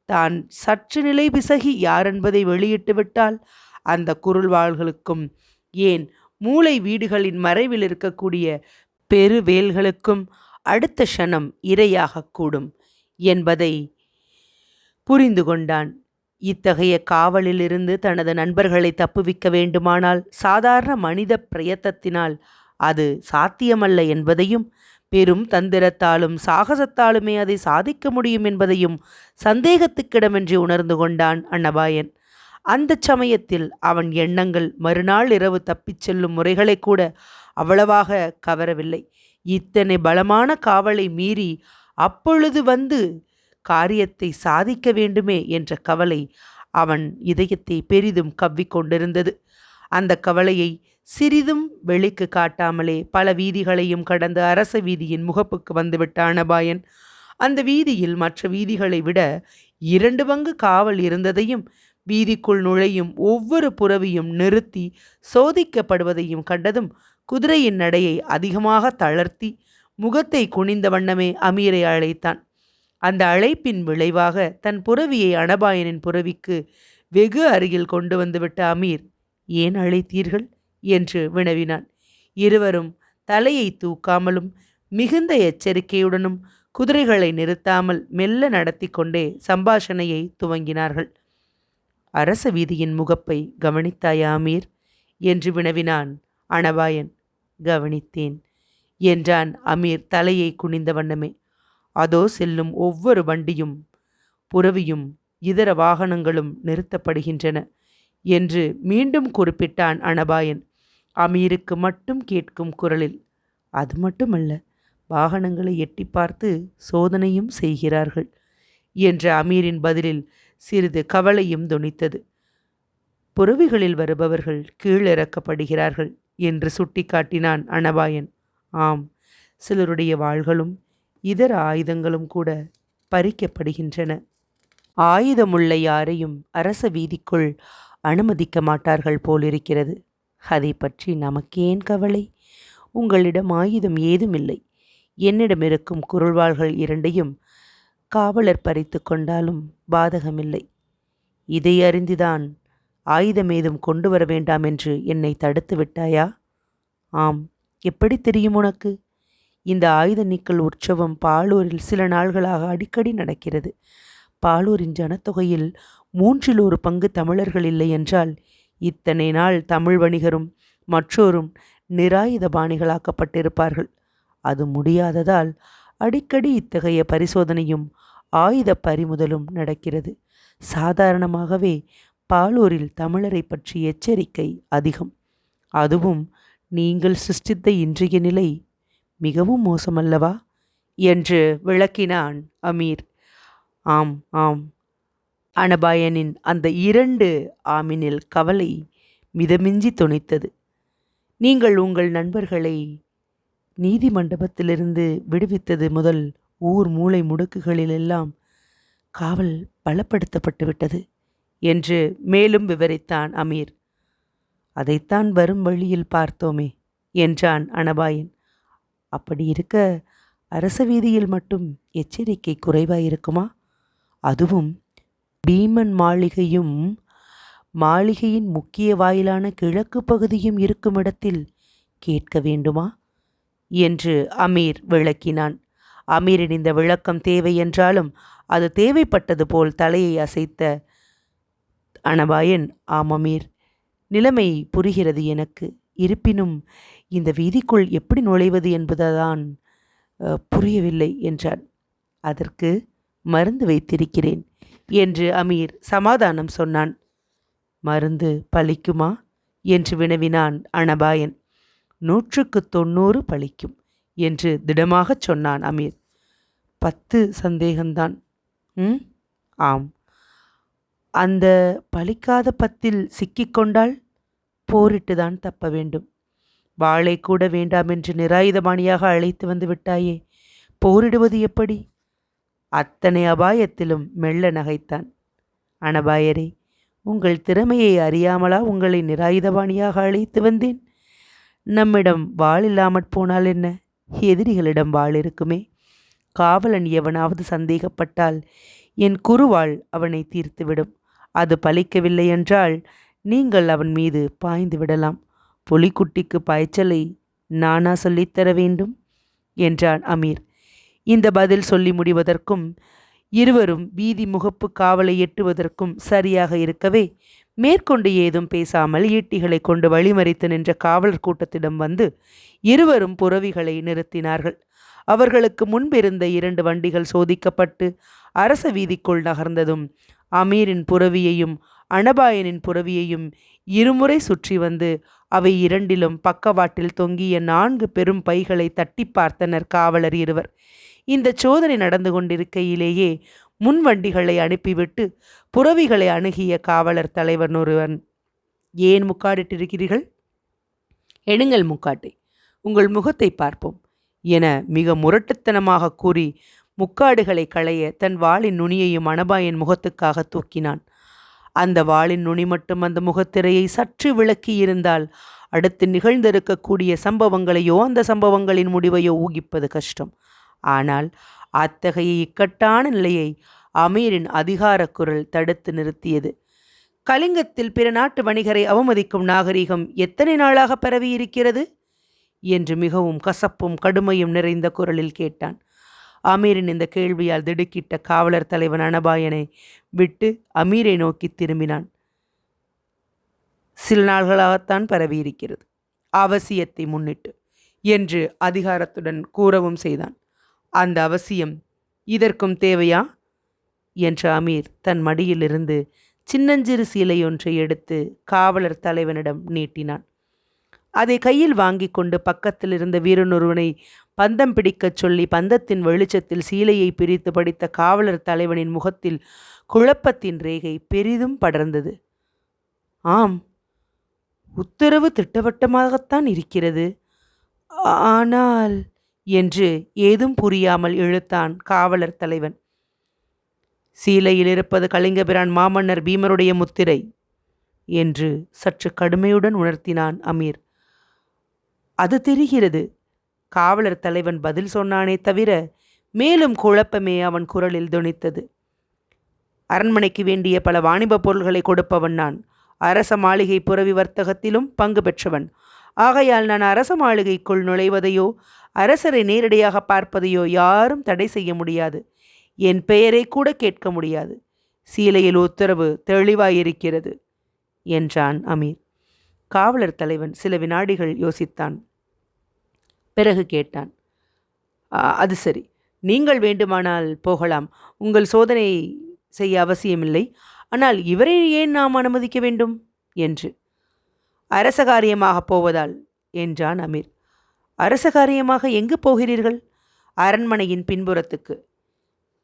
தான் சற்று நிலை பிசகி யாரென்பதை வெளியிட்டுவிட்டால் அந்த குறுவாள்களுக்கும் ஏன் மூளை வீடுகளின் மறைவில் இருக்கக்கூடிய பெருவேல்களுக்கும் அடுத்த க்ஷணம் இரையாகக்கூடும் என்பதை புரிந்து கொண்டான். இத்தகைய காவலிலிருந்து தனது நண்பர்களை தப்புவிக்க வேண்டுமானால் சாதாரண மனித பிரயத்தத்தினால் அது சாத்தியமல்ல என்பதையும் பெரும் தந்திரத்தாலும் சாகசத்தாலுமே அதை சாதிக்க முடியும் என்பதையும் சந்தேகத்துக்கிடமின்றி உணர்ந்து கொண்டான் அன்னபாயன். அந்த சமயத்தில் அவன் எண்ணங்கள் மறுநாள் இரவு தப்பிச் செல்லும் முறைகளை கூட அவ்வளவாக கவரவில்லை. இத்தனை பலமான காவலை மீறி அப்பொழுது வந்து காரியத்தை சாதிக்க வேண்டுமே என்ற கவலை அவன் இதயத்தை பெரிதும் கவ்விக்கொண்டிருந்தது. அந்த கவலையை சிறிதும் வெளிக்கு காட்டாமலே பல வீதிகளையும் கடந்து அரச வீதியின் முகப்புக்கு வந்துவிட்ட அனபாயன் அந்த வீதியில் மற்ற வீதிகளை விட 2 பங்கு காவல் இருந்ததையும் வீதிக்குள் நுழையும் ஒவ்வொரு புறவியும் நிறுத்தி சோதிக்கப்படுவதையும் கண்டதும் குதிரையின் நடையை அதிகமாக தளர்த்தி முகத்தை குனிந்த வண்ணமே அமீரை அழைத்தான். அந்த அழைப்பின் விளைவாக தன் புரவியை அனபாயனின் புரவிக்கு வெகு அருகில் கொண்டு வந்துவிட்ட அமீர், ஏன் அழைத்தீர்கள் என்று வினவினான். இருவரும் தலையை தூக்காமலும் மிகுந்த எச்சரிக்கையுடனும் குதிரைகளை நிறுத்தாமல் மெல்ல நடத்தி கொண்டே சம்பாஷணையை துவங்கினார்கள். அரச வீதியின் முகப்பை கவனித்தாயா அமீர் என்று வினவினான் அனபாயன். கவனித்தேன் என்றான் அமீர் தலையை குனிந்த வண்ணமே. அதோ செல்லும் ஒவ்வொரு வண்டியும் புரவியும் இதர வாகனங்களும் நிறுத்தப்படுகின்றன என்று மீண்டும் குறிப்பிட்டான் அனபாயன் அமீருக்கு மட்டும் கேட்கும் குரலில். அது மட்டுமல்ல, வாகனங்களை எட்டி பார்த்து சோதனையும் செய்கிறார்கள் என்ற அமீரின் பதிலில் சிறிது கவலையும் தொனித்தது. புரவிகளில் வருபவர்கள் கீழிறக்கப்படுகிறார்கள் என்று சுட்டிக்காட்டினான் அனபாயன். ஆம், சிலருடைய வாள்களும் இதர ஆயுதங்களும் கூட பறிக்கப்படுகின்றன. ஆயுதமுள்ள யாரையும் அரச வீதிக்குள் அனுமதிக்க மாட்டார்கள் போலிருக்கிறது. அதை பற்றி நமக்கேன் கவலை? உங்களிடம் ஆயுதம் ஏதுமில்லை. என்னிடம் இருக்கும் குறுவாள்கள் 2ஐயும் காவலர் பறித்து கொண்டாலும் பாதகமில்லை. இதை அறிந்துதான் ஆயுதம் ஏதும் கொண்டு வர வேண்டாம் என்று என்னை தடுத்து விட்டாயா? ஆம், எப்படி தெரியும் உனக்கு? இந்த ஆயுத நீக்கல் உற்சவம் பாலூரில் சில நாள்களாக அடிக்கடி நடக்கிறது. பாலூரின் ஜனத்தொகையில் 1/3 பங்கு தமிழர்கள் இல்லை என்றால் இத்தனை நாள் தமிழ் வணிகரும் மற்றோரும் நிராயுதபாணிகளாக்கப்பட்டிருப்பார்கள். அது முடியாததால் அடிக்கடி இத்தகைய பரிசோதனையும் ஆயுத பறிமுதலும் நடக்கிறது. சாதாரணமாகவே பாலூரில் தமிழரை பற்றி எச்சரிக்கை அதிகம். அதுவும் நீங்கள் சிருஷ்டித்த இன்றைய நிலை மிகவும் மோசமல்லவா என்று விளக்கினான் அமீர். ஆம் ஆம். அனபாயனின் அந்த 2 ஆமினில் கவலை மிதமிஞ்சி தொனித்தது. நீங்கள் உங்கள் நண்பர்களை நீதி மண்டபத்திலிருந்து விடுவித்தது முதல் ஊர் மூலை முடுக்குகளிலெல்லாம் காவல் பலப்படுத்தப்பட்டு விட்டது என்று மேலும் விவரித்தான் அமீர். அதைத்தான் வரும் வழியில் பார்த்தோமே என்றான் அனபாயன். அப்படி இருக்க அரச வீதியில் மட்டும் எச்சரிக்கை குறைவாயிருக்குமா? அதுவும் பீமன் மாளிகையும் மாளிகையின் முக்கிய வாயிலான கிழக்கு பகுதியும் இருக்கும் இடத்தில் கேட்க வேண்டுமா என்று அமீர் விளக்கினான். அமீரின் இந்த விளக்கம் தேவை என்றாலும் அது தேவைப்பட்டது போல் தலையை அசைத்த அனபாயன், ஆம் அமீர், நிலைமை புரிகிறது எனக்கு. இருப்பினும் இந்த வீதிக்குள் எப்படி நுழைவது என்பதுதான் புரியவில்லை என்றான். அதற்கு மருந்து வைத்திருக்கிறேன் என்று அமீர் சமாதானம் சொன்னான். மருந்து பலிக்குமா என்று வினவினான் அனபாயன். 100க்கு 90 பலிக்கும் என்று திடமாகச் சொன்னான் அமீர். 10 சந்தேகம்தான். ஆம். அந்த பலிக்காத 10இல் சிக்கிக்கொண்டால் போரிட்டுதான் தப்ப வேண்டும். வாளை கூட வேண்டாம் என்று நிராயுதபாணியாக அழைத்து வந்து விட்டாயே, போரிடுவது எப்படி? அத்தனை அபாயத்திலும் மெல்ல நகைத்தான். அனபாயரே, உங்கள் திறமையை அறியாமலா உங்களை நிராயுதபாணியாக அழைத்து வந்தேன்? நம்மிடம் வாள் இல்லாமற் போனால் என்ன, எதிரிகளிடம் வாள் இருக்குமே. காவலன் எவனாவது சந்தேகப்பட்டால் என் குறுவாள் அவனை தீர்த்துவிடும். அது பலிக்கவில்லை என்றால் நீங்கள் அவன் மீது பாய்ந்து விடலாம். புலிக்குட்டிக்கு பாய்ச்சலை நானா சொல்லித்தர வேண்டும் என்றான் அமீர். இந்த பதில் சொல்லி முடிவதற்கும் இருவரும் வீதி முகப்பு காவலை எட்டுவதற்கும் சரியாக இருக்கவே மேற்கொண்டு ஏதும் பேசாமல் ஈட்டிகளை கொண்டு வழிமறித்து நின்ற காவலர் கூட்டத்திடம் வந்து இருவரும் புறவிகளை நிறுத்தினார்கள். அவர்களுக்கு முன்பிருந்த 2 வண்டிகள் சோதிக்கப்பட்டு அரச வீதிக்குள் நகர்ந்ததும் அமீரின் புறவியையும் அனபாயனின் புறவியையும் இருமுறை சுற்றி வந்து அவை 2லும் பக்கவாட்டில் தொங்கிய 4 பெரும் பைகளை தட்டி பார்த்தனர் காவலர் இருவர். இந்த சோதனை நடந்து கொண்டிருக்கையிலேயே முன்வண்டிகளை அனுப்பிவிட்டு புறவிகளை அணுகிய காவலர் தலைவன் ஒருவன், ஏன் முக்காடிட்டிருக்கிறீர்கள்? எடுங்கள் முக்காட்டை, உங்கள் முகத்தை பார்ப்போம் என மிக முரட்டுத்தனமாக கூறி முக்காடுகளை களைய தன் வாளின் நுனியையும் அனபாயன் முகத்துக்காக தூக்கினான். அந்த வாளின் நுனி மட்டும் அந்த முகத்திரையை சற்று விளக்கி இருந்தால் அடுத்து நிகழ்ந்திருக்கக்கூடிய சம்பவங்களையோ அந்த சம்பவங்களின் முடிவையோ ஊகிப்பது கஷ்டம். ஆனால் அத்தகைய இக்கட்டான நிலையை அமீரின் அதிகார குரல் தடுத்து நிறுத்தியது. கலிங்கத்தில் பிற நாட்டு வணிகரை அவமதிக்கும் நாகரிகம் எத்தனை நாளாக பரவியிருக்கிறது என்று மிகவும் கசப்பும் கடுமையும் நிறைந்த குரலில் கேட்டான். அமீரின் இந்த கேள்வியால் திடுக்கிட்ட காவலர் தலைவன் அனபாயனை விட்டு அமீரை நோக்கி திரும்பினான். சில நாள்களாகத்தான் பரவியிருக்கிறது, அவசியத்தை முன்னிட்டு என்று அதிகாரத்துடன் கூறவும் செய்தான். அந்த அவசியம் இதற்கும் தேவையா என்ற அமீர் தன் மடியிலிருந்து சின்னஞ்சிறு சீலையொன்றை எடுத்து காவலர் தலைவனிடம் நீட்டினான். அதை கையில் வாங்கி கொண்டு பக்கத்தில் இருந்த வீரனொருவனை பந்தம் பிடிக்கச் சொல்லி பந்தத்தின் வெளிச்சத்தில் சீலையை பிரித்து படித்த காவலர் தலைவனின் முகத்தில் குழப்பத்தின் ரேகை பெரிதும் படர்ந்தது. ஆம், உத்தரவு திட்டவட்டமாகத்தான் இருக்கிறது. ஆனால் என்று ஏதும் புரியாமல் இழுத்தான் காவலர் தலைவன். சீலையில் இருப்பது கலிங்கபிரான் மாமன்னர் பீமருடைய முத்திரை என்று சற்று கடுமையுடன் உணர்த்தினான் அமீர். அது தெரிகிறது, காவலர் தலைவன் பதில் சொன்னானே தவிர மேலும் குழப்பமே அவன் குரலில் தொனித்தது. அரண்மனைக்கு வேண்டிய பல வாணிப பொருள்களை கொடுப்பவன் நான். அரச மாளிகை புரவி வர்த்தகத்திலும் பங்கு பெற்றவன். ஆகையால் நான் அரச மாளிகைக்குள் நுழைவதையோ அரசரை நேரடியாக பார்ப்பதையோ யாரும் தடை செய்ய முடியாது. என் பெயரை கூட கேட்க முடியாது. சீலையில் உத்தரவு தெளிவாயிருக்கிறது என்றான் அமீர். காவலர் தலைவன் சில வினாடிகள் யோசித்தான். பிறகு கேட்டான், அது சரி, நீங்கள் வேண்டுமானால் போகலாம். உங்கள் சோதனை செய்ய அவசியமில்லை. ஆனால் இவரை ஏன் நாம் அனுமதிக்க வேண்டும் என்று. அரச காரியமாக போவதால் என்றான் அமீர். அரச காரியமாக எங்கு போகிறீர்கள்? அரண்மனையின் பின்புறத்துக்கு.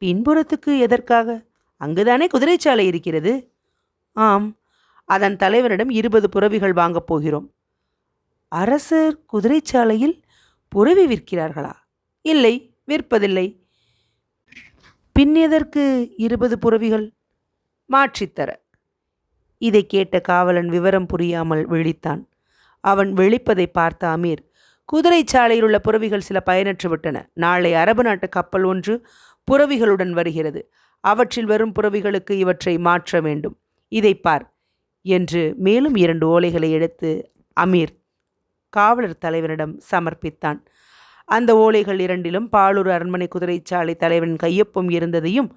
பின்புறத்துக்கு எதற்காக? அங்குதானே குதிரைச்சாலை இருக்கிறது. ஆம், அதன் தலைவரிடம் 20 புறவிகள் வாங்கப் போகிறோம். அரசர் குதிரைச்சாலையில் புறவி விற்கிறார்களா? இல்லை, விற்பதில்லை. பின் எதற்கு 20 புறவிகள்? மாற்றித்தர. இதை கேட்ட காவலன் விவரம் புரியாமல் விழித்தான். அவன் விழிப்பதை பார்த்த அமீர், குதிரைச்சாலையில் உள்ள புறவிகள் சில பயனற்று விட்டன. நாளை அரபு நாட்டு கப்பல் ஒன்று புறவிகளுடன் வருகிறது. அவற்றில் வரும் புறவிகளுக்கு இவற்றை மாற்ற வேண்டும். இதை பார் என்று மேலும் 2 ஓலைகளை எடுத்து அமீர் காவலர் தலைவரிடம் சமர்ப்பித்தான். அந்த ஓலைகள் 2லும் பாலூர் அரண்மனை குதிரைச்சாலை தலைவரின் கையொப்பம் இருந்ததையும்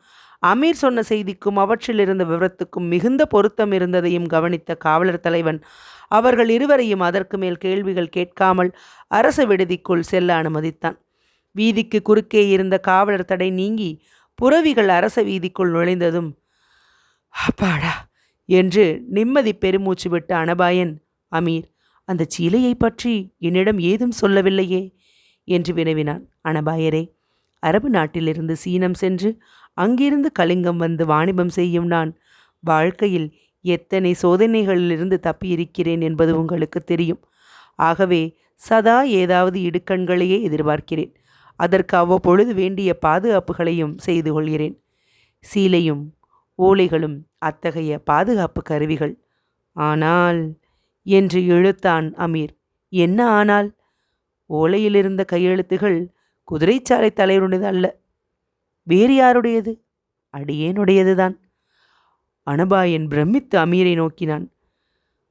அமீர் சொன்ன செய்திக்கும் அவற்றில் இருந்த விவரத்துக்கும் மிகுந்த பொருத்தம் இருந்ததையும் கவனித்த காவலர் தலைவன் அவர்கள் இருவரையும் அதற்கு மேல் கேள்விகள் கேட்காமல் அரச விடுதிக்குள் செல்ல அனுமதித்தான். வீதிக்கு குறுக்கே இருந்த காவலர் தடை நீங்கி புறவிகள் அரச வீதிக்குள் நுழைந்ததும், அப்பாடா என்று நிம்மதி பெருமூச்சு விட்ட அனபாயன், அமீர், அந்த சீலையை பற்றி என்னிடம் ஏதும் சொல்லவில்லையே என்று வினவினான். அனபாயரே, அரபு நாட்டிலிருந்து சீனம் சென்று அங்கிருந்து கலிங்கம் வந்து வாணிபம் செய்யும் நான் வாழ்க்கையில் எத்தனை சோதனைகளிலிருந்து தப்பியிருக்கிறேன் என்பது உங்களுக்கு தெரியும். ஆகவே சதா ஏதாவது இடுக்கண்களையே எதிர்பார்க்கிறேன். அதற்கு அவ்வப்பொழுது வேண்டிய பாதுகாப்புகளையும் செய்து கொள்கிறேன். சீலையும் ஓலைகளும் அத்தகைய பாதுகாப்பு கருவிகள். ஆனால் என்று இழுத்தான் அமீர். என்ன ஆனால்? ஓலையிலிருந்த கையெழுத்துகள் குதிரைச்சாலை தலைவருடையது அல்ல. வேறு யாருடையது? அடியேனுடையதுதான். அனபாயன் பிரமித்து அமீரை நோக்கினான்.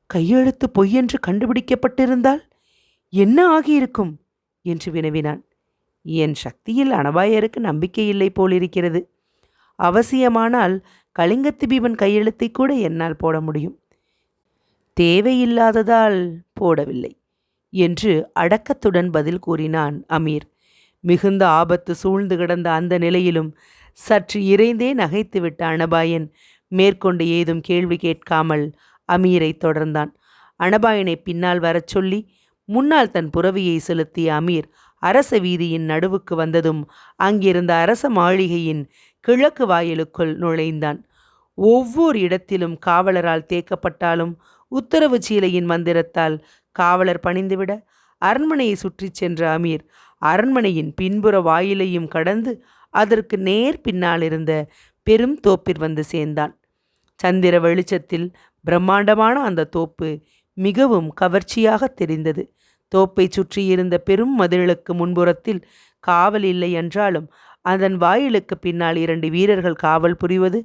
கையெழுத்து பொய்யென்று கண்டுபிடிக்கப்பட்டிருந்தால் என்ன ஆகியிருக்கும் என்று வினவினான். என் சக்தியில் அனபாயருக்கு நம்பிக்கை இல்லை போலிருக்கிறது. அவசியமானால் கலிங்கத்து பீமன் கையெழுத்தை கூட என்னால் போட முடியும். தேவையில்லாததால் போடவில்லை என்று அடக்கத்துடன் பதில் கூறினான் அமீர். மிகுந்த ஆபத்து சூழ்ந்து கிடந்த அந்த நிலையிலும் சற்று இறைந்தே நகைத்துவிட்ட அனபாயன் மேற்கொண்டு ஏதும் கேள்வி கேட்காமல் அமீரை தொடர்ந்தான். அனபாயனை பின்னால் வரச் சொல்லி முன்னால் தன் புறவியை செலுத்திய அமீர் அரச வீதியின் நடுவுக்கு வந்ததும் அங்கிருந்த அரச மாளிகையின் கிழக்கு வாயிலுக்குள் நுழைந்தான். ஒவ்வொரு இடத்திலும் காவலரால் தேக்கப்பட்டாலும் உத்தரவு சீலையின் மந்திரத்தால் காவலர் பணிந்துவிட அரண்மனையை சுற்றி சென்ற அமீர் அரண்மனையின் பின்புற வாயிலையும் கடந்து அதற்கு நேர் பின்னால் இருந்த பெரும் தோப்பில் வந்து சேர்ந்தான். சந்திர வெளிச்சத்தில் பிரம்மாண்டமான அந்த தோப்பு மிகவும் கவர்ச்சியாக தெரிந்தது. தோப்பை சுற்றியிருந்த பெரும் மதிலுக்கு முன்புறத்தில் காவல் இல்லை என்றாலும் அதன் வாயிலுக்கு பின்னால் 2 வீரர்கள் காவல் புரிவது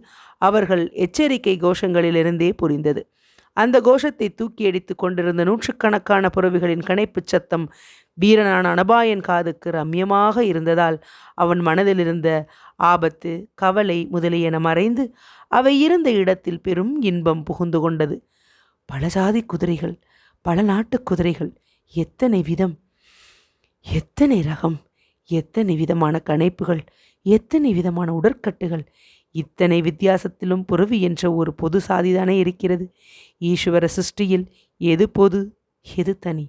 அவர்கள் எச்சரிக்கை கோஷங்களிலிருந்தே புரிந்தது. அந்த கோஷத்தை தூக்கி அடித்து கொண்டிருந்த 100கணக்கான புறவிகளின் கணைப்புச் சத்தம் வீரனான அனபாயன் காதுக்கு ரம்யமாக இருந்ததால் அவன் மனதில் இருந்த ஆபத்து, கவலை முதலியன மறைந்து அவை இருந்த இடத்தில் பெரும் இன்பம் புகுந்து கொண்டது. பல ஜாதி குதிரைகள், பல நாட்டு குதிரைகள், எத்தனை விதம், எத்தனை ரகம், எத்தனை விதமான கணைப்புகள், எத்தனை விதமான உடற்கட்டுகள். இத்தனை வித்தியாசத்திலும் புறவி என்ற ஒரு பொது சாதிதானே இருக்கிறது. ஈஸ்வர சிருஷ்டியில் எது பொது, எது தனி?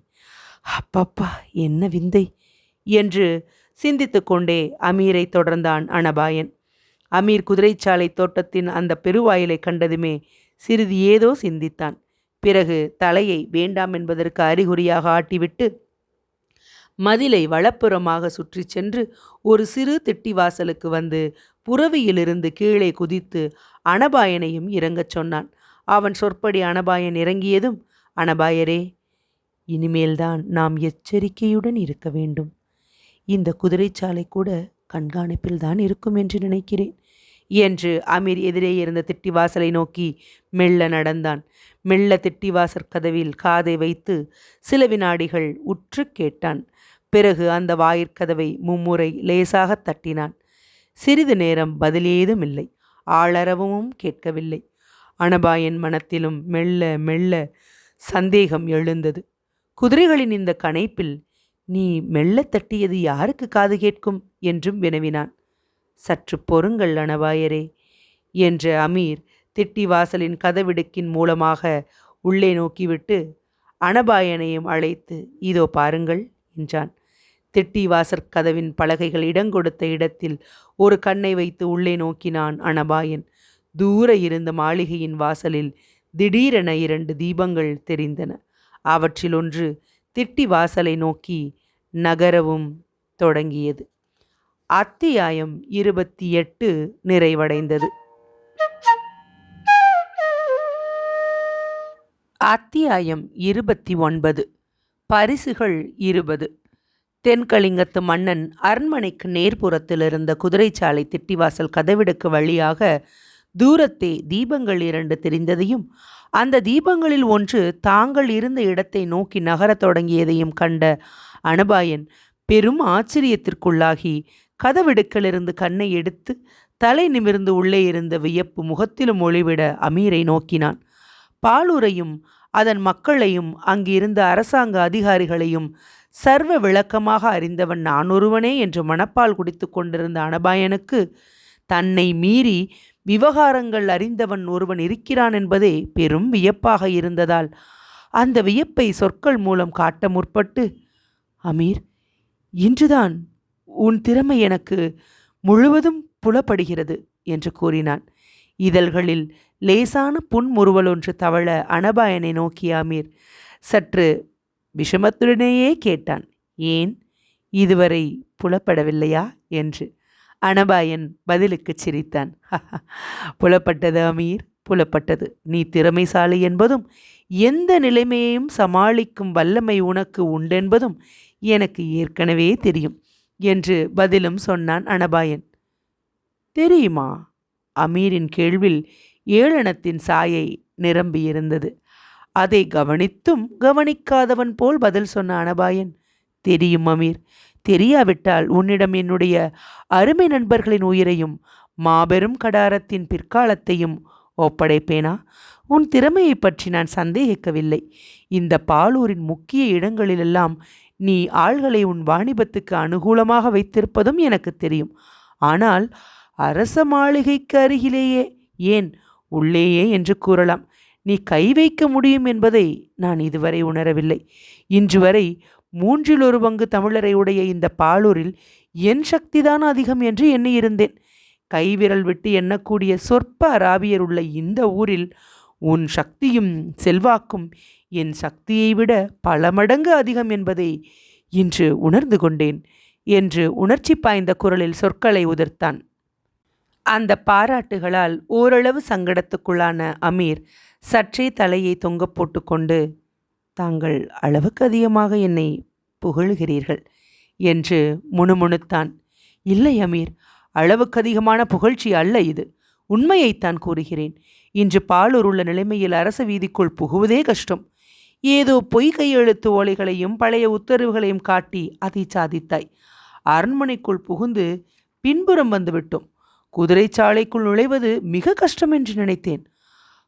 அப்பப்பா, என்ன விந்தை என்று சிந்தித்து கொண்டே அமீரை தொடர்ந்தான் அனபாயன். அமீர் குதிரைச்சாலை தோட்டத்தின் அந்த பெருவாயிலை கண்டதுமே சிறிது ஏதோ சிந்தித்தான். பிறகு தலையை வேண்டாம் என்பதற்கு அறிகுறியாக ஆட்டிவிட்டு மதிலை வலப்புறமாக சுற்றி சென்று ஒரு சிறு திட்டிவாசலுக்கு வந்து புறவியிலிருந்து கீழே குதித்து அனபாயனையும் இறங்கச் சொன்னான். அவன் சொற்படி அனபாயன் இறங்கியதும், அனபாயரே, இனிமேல்தான் நாம் எச்சரிக்கையுடன் இருக்க வேண்டும். இந்த குதிரைச்சாலை கூட கண்காணிப்பில் தான் இருக்கும் என்று நினைக்கிறேன் என்று அமீர் எதிரே இருந்த திட்டிவாசலை நோக்கி மெல்ல நடந்தான். மெல்ல திட்டிவாசற் கதவில் காதை வைத்து சில வினாடிகள் உற்று கேட்டான். பிறகு அந்த வாயிற்கதவை மும்முறை லேசாக தட்டினான். சிறிது நேரம் பதிலேதும் இல்லை. ஆளரவும் கேட்கவில்லை. அனபாயன் மனத்திலும் மெல்ல மெல்ல சந்தேகம் எழுந்தது. குதிரைகளின் இந்த கனைப்பில் நீ மெல்லத் தட்டியது யாருக்கு காது கேட்கும் என்றும் வினவினான். சற்று பொறுங்கள் அனபாயரே என்ற அமீர் திட்டி வாசலின் கதவிடுக்கின் மூலமாக உள்ளே நோக்கிவிட்டு அனபாயனையும் அழைத்து இதோ பாருங்கள் என்றான். திட்டி வாசற் கதவின் பலகைகள் இடங்கொடுத்த இடத்தில் ஒரு கண்ணை வைத்து உள்ளே நோக்கினான் அனபாயன். தூர இருந்த மாளிகையின் வாசலில் திடீரென 2 தீபங்கள் தெரிந்தன. அவற்றில் ஒன்று திட்டி வாசலை நோக்கி நகரவும் தொடங்கியது. அத்தியாயம் 28 நிறைவடைந்தது. அத்தியாயம் 29. பரிசுகள் 20. தென்கலிங்கத்து மன்னன் அரண்மனைக்கு நேர்புறத்தில் இருந்த குதிரைச்சாலை திட்டிவாசல் கதவிடுக்கு வழியாக தூரத்தே தீபங்கள் 2 தெரிந்ததையும் அந்த தீபங்களில் ஒன்று தாங்கள் இருந்த இடத்தை நோக்கி நகரத் தொடங்கியதையும் கண்ட அனபாயன் பெரும் ஆச்சரியத்திற்குள்ளாகி கதவிடுக்கிலிருந்து கண்ணை எடுத்து தலை நிமிர்ந்து உள்ளே இருந்த வியப்பு முகத்திலும் ஒளிவிட அமீரை நோக்கினான். பாலூரையும் அதன் மக்களையும் அங்கிருந்த அரசாங்க அதிகாரிகளையும் சர்வ விளக்கமாக அறிந்தவன் நான் ஒருவனே என்று மனப்பால் குடித்து கொண்டிருந்த அனபாயனுக்கு தன்னை மீறி விவகாரங்கள் அறிந்தவன் ஒருவன் இருக்கிறான் என்பதே பெரும் வியப்பாக இருந்ததால் அந்த வியப்பை சொற்கள் மூலம் காட்ட முற்பட்டு, அமீர், இன்றுதான் உன் திறமை எனக்கு முழுவதும் புலப்படுகிறது என்று கூறினான். இதழ்களில் லேசான புன்முறுவல் ஒன்று தவழ அனபாயனை நோக்கிய அமீர் சற்று விஷமத்துடனேயே கேட்டான், ஏன் இதுவரை புலப்படவில்லையா என்று. அனபாயன் பதிலுக்கு சிரித்தான். புலப்பட்டது அமீர், புலப்பட்டது. நீ திறமைசாலி என்பதும் எந்த நிலைமையையும் சமாளிக்கும் வல்லமை உனக்கு உண்டென்பதும் எனக்கு ஏற்கனவே தெரியும் என்று பதிலும் சொன்னான் அனபாயன். தெரியுமா? அமீரின் கேள்வில் ஏளனத்தின் சாயை நிரம்பியிருந்தது. அதை கவனித்தும் கவனிக்காதவன் போல் பதில் சொன்ன அனபாயன், தெரியும் அமீர். தெரியாவிட்டால் உன்னிடம் என்னுடைய அருமை நண்பர்களின் உயிரையும் மாபெரும் கடாரத்தின் பிற்காலத்தையும் ஒப்படைப்பேனா? உன் திறமையை பற்றி நான் சந்தேகிக்கவில்லை. இந்த பாலூரின் முக்கிய இடங்களிலெல்லாம் நீ ஆள்களை உன் வாணிபத்துக்கு அனுகூலமாக வைத்திருப்பதும் எனக்கு தெரியும். ஆனால் அரச மாளிகைக்கு அருகிலேயே, ஏன் உள்ளேயே என்று கூறலாம், நீ கை வைக்க முடியும் என்பதை நான் இதுவரை உணரவில்லை. இன்று வரை 3 பங்கு தமிழரை உடைய இந்த பாலூரில் என் சக்திதான் அதிகம் என்று எண்ணியிருந்தேன். கைவிரல் விட்டு எண்ணக்கூடிய சொற்ப அராபியர் உள்ள இந்த ஊரில் உன் சக்தியும் செல்வாக்கும் என் சக்தியை விட பல மடங்கு அதிகம் என்பதை இன்று உணர்ந்து கொண்டேன் என்று உணர்ச்சி பாய்ந்த குரலில் சொற்களை உதிர்த்தான். அந்த பாராட்டுகளால் ஓரளவு சங்கடத்துக்குள்ளான அமீர் சற்றே தலையை தொங்க போட்டுக்கொண்டு, தாங்கள் அளவுக்கு அதிகமாக என்னை புகழுகிறீர்கள் என்று முணுமுணுத்தான். இல்லை அமீர், அளவுக்கு அதிகமான புகழ்ச்சி அல்ல இது. உண்மையைத்தான் கூறுகிறேன். இன்று பாலூர் உள்ள நிலைமையில் அரச வீதிக்குள் புகுவதே கஷ்டம். ஏதோ பொய் கையெழுத்து ஓலைகளையும் பழைய உத்தரவுகளையும் காட்டி அதை சாதித்தாய். அரண்மனைக்குள் புகுந்து பின்புறம் வந்துவிட்டோம். குதிரைச்சாலைக்குள் நுழைவது மிக கஷ்டம் என்று நினைத்தேன்.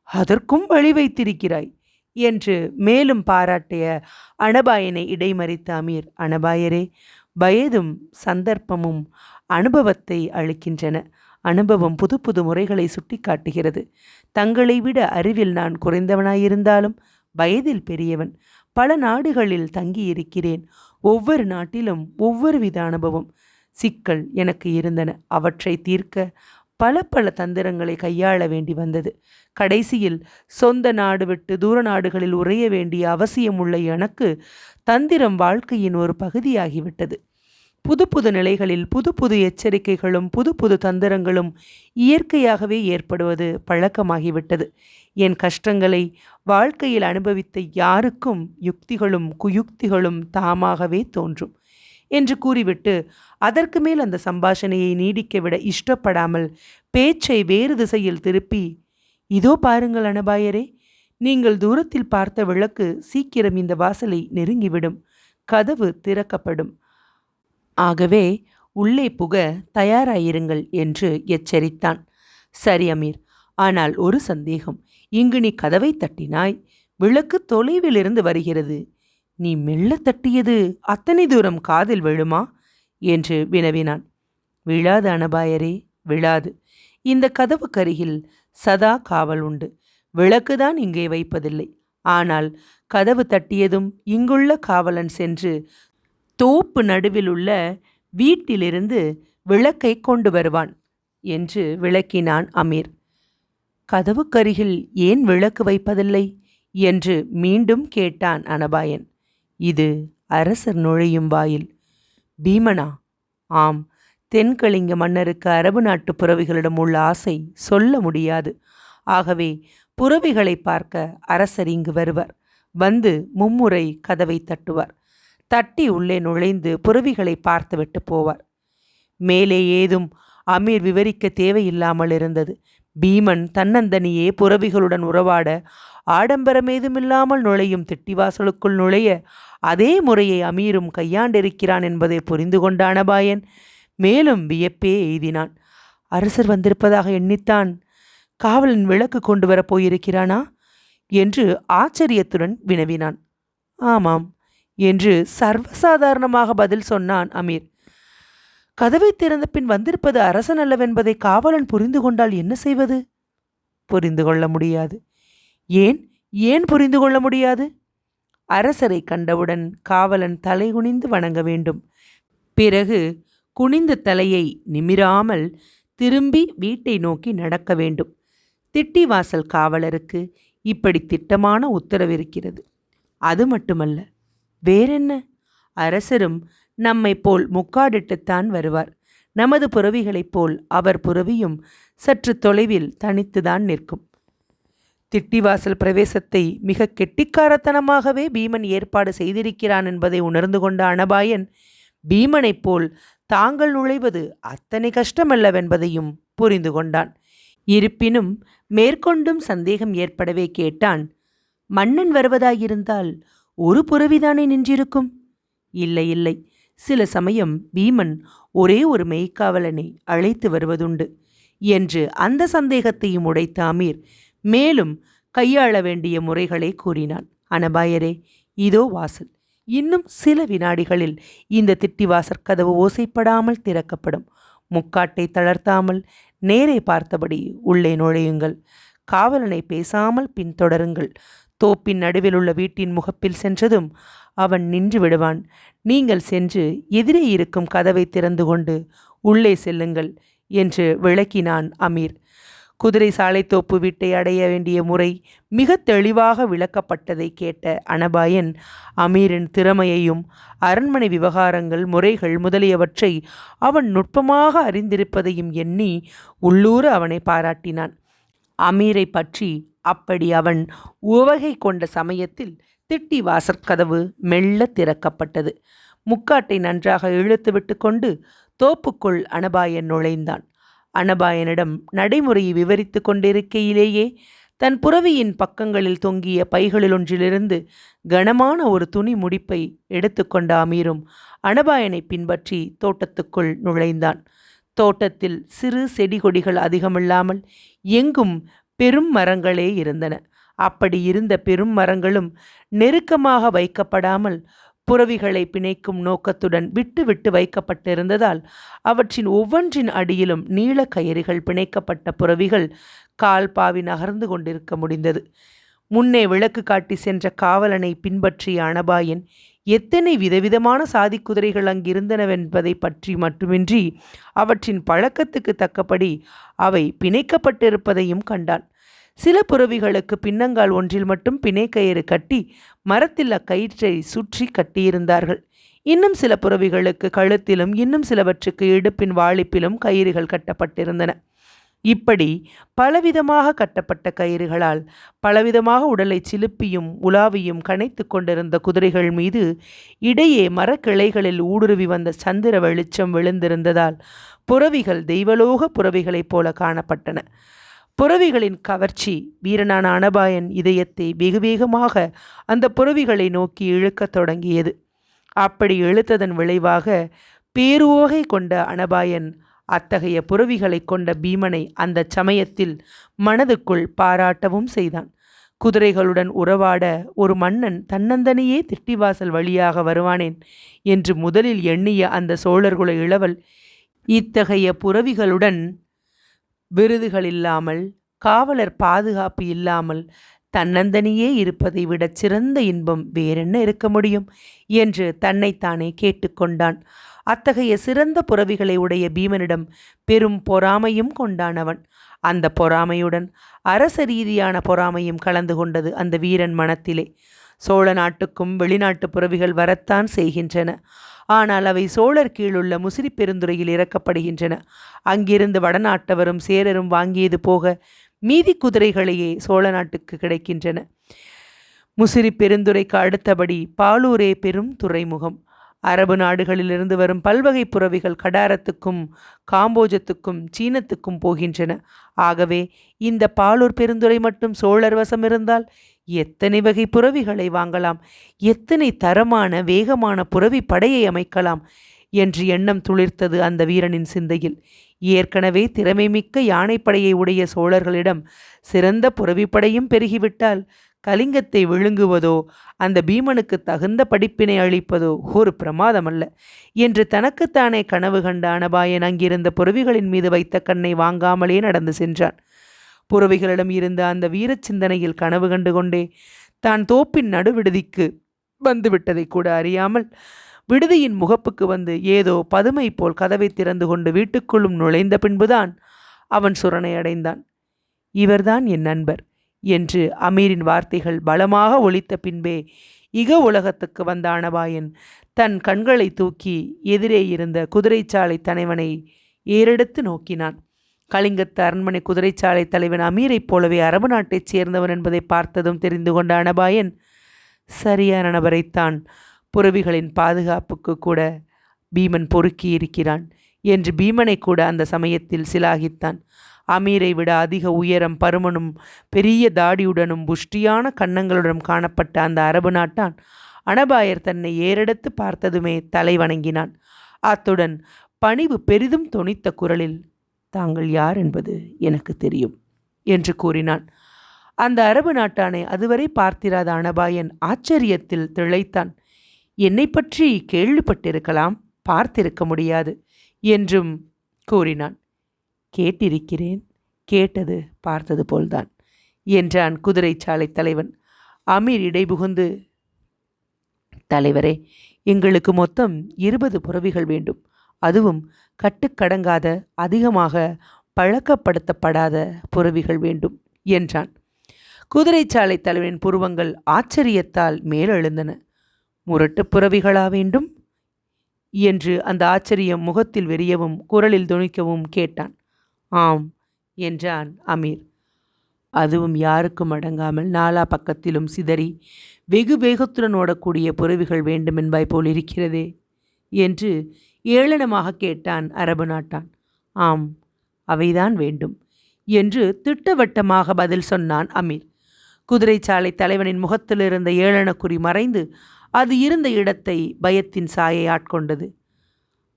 அதற்கும் வழி வைத்திருக்கிறாய் என்று மேலும் பாராட்டிய அனபாயனை இடைமறித்த அமீர், அனபாயரே, வயதும் சந்தர்ப்பமும் அனுபவத்தை அளிக்கின்றன. அனுபவம் புது புது முறைகளை சுட்டி காட்டுகிறது. தங்களை விட அறிவில் நான் குறைந்தவனாயிருந்தாலும் வயதில் பெரியவன். பல நாடுகளில் தங்கியிருக்கிறேன். ஒவ்வொரு நாட்டிலும் ஒவ்வொரு வித அனுபவம் சிக்கல் எனக்கு இருந்தன. அவற்றை தீர்க்க பல பல தந்திரங்களை கையாள வேண்டி வந்தது. கடைசியில் சொந்த நாடு விட்டு தூர நாடுகளில் உறைய வேண்டிய அவசியமுள்ள எனக்கு தந்திரம் வாழ்க்கையின் ஒரு பகுதியாகிவிட்டது. புது புது நிலைகளில் புது புது எச்சரிக்கைகளும் புது புது தந்திரங்களும் இயற்கையாகவே ஏற்படுவது பழக்கமாகிவிட்டது. என் கஷ்டங்களை வாழ்க்கையில் அனுபவித்த யாருக்கும் யுக்திகளும் குயுக்திகளும் தாமாகவே தோன்றும் என்று கூறிவிட்டு அதற்கு மேல் அந்த சம்பாஷணையை நீடிக்க விட இஷ்டப்படாமல் பேச்சை வேறு திசையில் திருப்பி, இதோ பாருங்கள் அனபாயரே, நீங்கள் தூரத்தில் பார்த்த விளக்கு சீக்கிரம் இந்த வாசலை நெருங்கிவிடும். கதவு திறக்கப்படும். ஆகவே உள்ளே புக தயாராயிருங்கள் என்று எச்சரித்தான். சரி அமீர், ஆனால் ஒரு சந்தேகம். இங்கு நீ கதவை தட்டினாய், விளக்கு தொலைவிலிருந்து வருகிறது. நீ மெல்ல தட்டியது அத்தனை தூரம் காதில் விழுமா என்று வினவினான். விழாது அனபாயரே, விழாது. இந்த கதவுக்கருகில் சதா காவல் உண்டு. விளக்குதான் இங்கே வைப்பதில்லை. ஆனால் கதவு தட்டியதும் இங்குள்ள காவலன் சென்று தோப்பு நடுவில் உள்ள வீட்டிலிருந்து விளக்கை கொண்டு வருவான் என்று விளக்கினான் அமீர். கதவுக்கருகில் ஏன் விளக்கு வைப்பதில்லை என்று மீண்டும் கேட்டான் அனபாயன். இது அரசர் நுழையும் வாயில். பீமனா? ஆம். தென்கலிங்க மன்னருக்கு அரபு நாட்டு புறவிகளிடம் உள்ள ஆசை சொல்ல முடியாது. ஆகவே புறவிகளை பார்க்க அரசர் இங்கு வருவார். வந்து மும்முறை கதவை தட்டுவார். தட்டி உள்ளே நுழைந்து புறவிகளை பார்த்துவிட்டு போவார். மேலே ஏதும் அமீர் விவரிக்க தேவையில்லாமல் இருந்தது. பீமன் தன்னந்தனியே புறவிகளுடன் உறவாட, ஆடம்பரம் ஏதுமில்லாமல் நுழையும் திட்டிவாசலுக்குள் நுழைய அதே முறையை அமீரும் கையாண்டிருக்கிறான் என்பதை புரிந்து கொண்ட அனபாயன் மேலும் வியப்பே எய்தினான். அரசர் வந்திருப்பதாக எண்ணித்தான் காவலன் விளக்கு கொண்டு வரப் போயிருக்கிறானா என்று ஆச்சரியத்துடன் வினவினான். ஆமாம் என்று சர்வசாதாரணமாக பதில் சொன்னான் அமீர். கதவை திறந்த பின் வந்திருப்பது அரசன் அல்லவென்பதை காவலன் புரிந்து கொண்டால் என்ன செய்வது? புரிந்து கொள்ள முடியாது. ஏன் ஏன் புரிந்து கொள்ள முடியாது? அரசரை கண்டவுடன் காவலன் தலை குனிந்து வணங்க வேண்டும். பிறகு குனிந்த தலையை நிமிராமல் திரும்பி வீட்டை நோக்கி நடக்க வேண்டும். திட்டிவாசல் காவலருக்கு இப்படி திட்டமான உத்தரவிருக்கிறது. அது மட்டுமல்ல, வேறென்ன? அரசரும் நம்மை போல் முக்காடிட்டுத்தான் வருவார். நமது புறவிகளைப் போல் அவர் புறவியும் சற்று தொலைவில் தனித்துதான் நிற்கும். திட்டிவாசல் பிரவேசத்தை மிக கெட்டிக்காரத்தனமாகவே பீமன் ஏற்பாடு செய்திருக்கிறான் என்பதை உணர்ந்து கொண்ட அனபாயன் பீமனைப் போல் தாங்கள் நுழைவது அத்தனை கஷ்டமல்லவென்பதையும் புரிந்து கொண்டான். இருப்பினும் மேற்கொண்டும் சந்தேகம் ஏற்படவே கேட்டான். மன்னன் வருவதாயிருந்தால் ஒரு புறவிதானே நின்றிருக்கும்? இல்லை இல்லை, சில சமயம் பீமன் ஒரே ஒரு மெய்க்காவலனை அழைத்து வருவதுண்டு என்று அந்த சந்தேகத்தையும் உடைத்த அமீர் மேலும் கையாள வேண்டிய முறைகளை கூறினான். அனபாயரே, இதோ வாசல். இன்னும் சில வினாடிகளில் இந்த திட்டிவாசற் கதவு ஓசைப்படாமல் திறக்கப்படும். முக்காட்டை தளர்த்தாமல் நேரே பார்த்தபடி உள்ளே நுழையுங்கள். காவலனை பேசாமல் பின்தொடருங்கள். தோப்பின் நடுவில் உள்ள வீட்டின் முகப்பில் சென்றதும் அவன் நின்று விடுவான். நீங்கள் சென்று எதிரே இருக்கும் கதவை திறந்து கொண்டு உள்ளே செல்லுங்கள் என்று விளக்கினான் அமீர். குதிரை சாலைத்தோப்பு வீட்டை அடைய வேண்டிய முறை மிக தெளிவாக விளக்கப்பட்டதை கேட்ட அனபாயன் அமீரின் திறமையையும் அரண்மனை விவகாரங்கள் முறைகள் முதலியவற்றை அவன் நுட்பமாக அறிந்திருப்பதையும் எண்ணி உள்ளூர அவனை பாராட்டினான். அமீரை பற்றி அப்படி அவன் உவகை கொண்ட சமயத்தில் திட்டி வாசற்கதவு மெல்ல திறக்கப்பட்டது. முக்காட்டை நன்றாக இழுத்துவிட்டு கொண்டு தோப்புக்குள் அனபாயன் நுழைந்தான். அனபாயனிடம் நடைமுறையை விவரித்து கொண்டிருக்கையிலேயே தன் புறவியின் பக்கங்களில் தொங்கிய பைகளிலொன்றிலிருந்து கனமான ஒரு துணி முடிப்பை எடுத்துக்கொண்ட அமீரும் அனபாயனை பின்பற்றி தோட்டத்துக்குள் நுழைந்தான். தோட்டத்தில் சிறு செடி கொடிகள் அதிகமில்லாமல் எங்கும் பெரும் மரங்களே இருந்தன. அப்படி இருந்த பெரும் மரங்களும் நெருக்கமாக வைக்கப்படாமல் புறவிகளை பிணைக்கும் நோக்கத்துடன் விட்டு விட்டு வைக்கப்பட்டிருந்ததால் அவற்றின் ஒவ்வொன்றின் அடியிலும் நீள கயிறுகள் பிணைக்கப்பட்ட புறவிகள் கால் பாவி நகர்ந்து கொண்டிருக்க முடிந்தது. முன்னே விளக்கு காட்டி சென்ற காவலனை பின்பற்றிய அனபாயன் எத்தனை விதவிதமான சாதி குதிரைகள் அங்கிருந்தனவென்பதை பற்றி மட்டுமின்றி அவற்றின் பழக்கத்துக்கு தக்கபடி அவை பிணைக்கப்பட்டிருப்பதையும் கண்டான். சில புறவிகளுக்கு பின்னங்கால் ஒன்றில் மட்டும் பிணைக்கயிறு கட்டி மரத்தில் அக்கயிற்றை சுற்றி கட்டியிருந்தார்கள். இன்னும் சில புறவிகளுக்கு கழுத்திலும் இன்னும் சிலவற்றுக்கு இடுப்பின் வாளிப்பிலும் கயிறுகள் கட்டப்பட்டிருந்தன. இப்படி பலவிதமாக கட்டப்பட்ட கயிறுகளால் பலவிதமாக உடலை சிலுப்பியும் உலாவியும் கனைத்து கொண்டிருந்த குதிரைகள் மீது இடையே மரக்கிளைகளில் ஊடுருவி வந்த சந்திர வெளிச்சம் விழுந்திருந்ததால் புறவிகள் தெய்வலோக புறவிகளைப் போல காணப்பட்டன. புறவிகளின் கவர்ச்சி வீரனான அனபாயன் இதயத்தை வெகு வேகமாக அந்த புறவிகளை நோக்கி இழுக்கத் தொடங்கியது. அப்படி இழுத்ததன் விளைவாக பேருவகை கொண்ட அனபாயன் அத்தகைய புறவிகளை கொண்ட பீமனை அந்த சமயத்தில் மனதுக்குள் பாராட்டவும் செய்தான். குதிரைகளுடன் உறவாட ஒரு மன்னன் தன்னந்தனியே திட்டிவாசல் வழியாக வருவானேன் என்று முதலில் எண்ணிய அந்த சோழர்குல இளவல் இத்தகைய புரவிகளுடன் விருதுகள் இல்லாமல், காவலர் பாதுகாப்பு இல்லாமல் தன்னந்தனியே இருப்பதை விடச் சிறந்த இன்பம் வேறென்ன இருக்க முடியும் என்று தன்னைத்தானே கேட்டுக்கொண்டான். அத்தகைய சிறந்த புரவிகளை உடைய பீமனிடம் பெரும் பொறாமையும் கொண்டான் அவன். அந்த பொறாமையுடன் அரச ரீதியான பொறாமையும் கலந்து கொண்டது அந்த வீரன் மனத்திலே. சோழ நாட்டுக்கும் வெளிநாட்டு புரவிகள் வரத்தான் செய்கின்றன. ஆனால் அவை சோழர் கீழுள்ள முசிறி பெருந்துறையில் இறக்கப்படுகின்றன. அங்கிருந்து வடநாட்டவரும் சேரரும் வாங்கியது போக மீதி குதிரைகளையே சோழ நாட்டுக்கு கிடைக்கின்றன. முசிறி பெருந்துறைக்கு அடுத்தபடி பாலூரே பெரும் துறைமுகம். அரபு நாடுகளிலிருந்து வரும் பல்வகை புரவிகள் கடாரத்துக்கும் காம்போஜத்துக்கும் சீனத்துக்கும் போகின்றன. ஆகவே இந்த பாலூர் பெருந்துறை மட்டும் சோழர் வசம் இருந்தால் எத்தனை வகை புரவிகளை வாங்கலாம், எத்தனை தரமான வேகமான புரவி படையை அமைக்கலாம் என்று எண்ணம் துளிர்த்தது அந்த வீரனின் சிந்தையில். ஏற்கனவே திறமைமிக்க யானைப்படையை உடைய சோழர்களிடம் சிறந்த புரவிப்படையும் பெருகிவிட்டால் கலிங்கத்தை விழுங்குவதோ அந்த பீமனுக்கு தகுந்த படிப்பினை அளிப்பதோ ஒரு பிரமாதமல்ல என்று தனக்குத்தானே கனவு கண்ட அனபாயன் அங்கிருந்த புரவிகளின் மீது வைத்த கண்ணை வாங்காமலே நடந்து சென்றான். புரவிகளிடம் இருந்த அந்த வீரச் சிந்தனையில் கனவு கண்டு கொண்டே தான் தோப்பின் நடுவிடுதிக்கு வந்துவிட்டதை கூட அறியாமல் விடுதியின் முகப்புக்கு வந்து ஏதோ பதுமை போல் கதவை திறந்து கொண்டு வீட்டுக்குள்ளும் நுழைந்த பின்புதான் அவன் சுரணை அடைந்தான். இவர்தான் என் நண்பர் என்று அமீரின் வார்த்தைகள் பலமாக ஒலித்த பின்பே இக உலகத்துக்கு வந்த அனபாயன் தன் கண்களை தூக்கி எதிரே இருந்த குதிரைச்சாலை தலைவனை ஏறெடுத்து நோக்கினான். கலிங்கத்து அரண்மனை குதிரைச்சாலை தலைவன் அமீரைப் போலவே அரபு நாட்டைச் சேர்ந்தவன் என்பதை பார்த்ததும் தெரிந்து கொண்ட அனபாயன் சரியான நபரைத்தான் புரவிகளின் பாதுகாப்புக்கு கூட பீமன் பொறுக்கி இருக்கிறான் என்று பீமனை கூட அந்த சமயத்தில் சிலாகித்தான். அமீரை விட அதிக உயரம், பருமனும் பெரிய தாடியுடனும் புஷ்டியான கன்னங்களுடன் காணப்பட்ட அந்த அரபு நாட்டான் அனபாயர் தன்னை ஏறெடுத்து பார்த்ததுமே தலை வணங்கினான். அத்துடன் பணிவு பெரிதும் தொனித்த குரலில், தாங்கள் யார் என்பது எனக்கு தெரியும் என்று கூறினான். அந்த அரபு நாட்டானை அதுவரை பார்த்திராத அனபாயன் ஆச்சரியத்தில் திளைத்தான். என்னை பற்றி கேள்விப்பட்டிருக்கலாம், பார்த்திருக்க முடியாது என்றும் கூறினான். கேட்டிருக்கிறேன், கேட்டது பார்த்தது போல்தான் என்றான் குதிரைச்சாலை தலைவன். அமீர் இடைபுகுந்து, தலைவரே, எங்களுக்கு மொத்தம் 20 புரவிகள் வேண்டும். அதுவும் கட்டுக்கடங்காத, அதிகமாக பழக்கப்படுத்தப்படாத புரவிகள் வேண்டும் என்றான். குதிரைச்சாலை தலைவனின் புருவங்கள் ஆச்சரியத்தால் மேலெழுந்தன. முரட்டு புரவிகளா வேண்டும் என்று அந்த ஆச்சரியம் முகத்தில் வெறியவும் குரலில் துணிக்கவும் கேட்டான். ஆம் என்றான் அமீர். அதுவும் யாருக்கும் அடங்காமல் நாலா பக்கத்திலும் சிதறி வெகு வேகத்துடன் ஓடக்கூடிய புரவிகள் வேண்டும் என்பாய் போல் இருக்கிறதே என்று ஏளனமாக கேட்டான் அரபு நாட்டான். ஆம், அவைதான் வேண்டும் என்று திட்டவட்டமாக பதில் சொன்னான் அமீர். குதிரைச்சாலை தலைவனின் முகத்திலிருந்த ஏளனக்குறி மறைந்து அது இருந்த இடத்தை பயத்தின் சாயை ஆட்கொண்டது.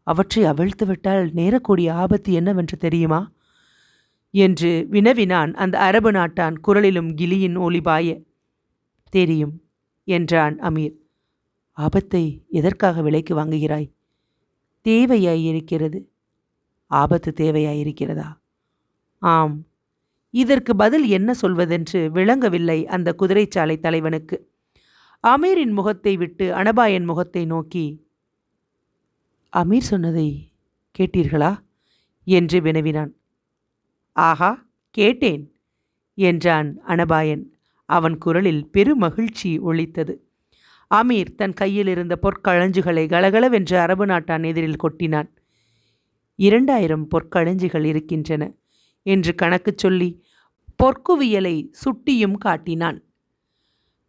அவற்றை அவிழ்த்துவிட்டால் நேரக்கூடிய ஆபத்து என்னவென்று தெரியுமா என்று வினவினான் அந்த அரபு நாட்டான் குரலிலும் கிளியின் ஒலிபாய. தெரியும் என்றான் அமீர். ஆபத்தை எதற்காக விலைக்கு வாங்குகிறாய்? தேவையாயிருக்கிறது. ஆபத்து தேவையாயிருக்கிறதா? ஆம். இதற்கு பதில் என்ன சொல்வதென்று விளங்கவில்லை அந்த குதிரைச்சாலை தலைவனுக்கு. அமீரின் முகத்தை விட்டு அனபாயன் முகத்தை நோக்கி, அமீர் சொன்னதை கேட்டீர்களா என்று வினவினான். ஆஹா, கேட்டேன் என்றான் அனபாயன். அவன் குரலில் பெருமகிழ்ச்சி ஒலித்தது. அமீர் தன் கையில் இருந்த பொற்களஞ்சுகளை கலகலவென்று அரபு நாட்டான் எதிரில் கொட்டினான். 2000 பொற்களஞ்சுகள் இருக்கின்றன என்று கணக்கு சொல்லி பொற்குவியலை சுட்டியும் காட்டினான்.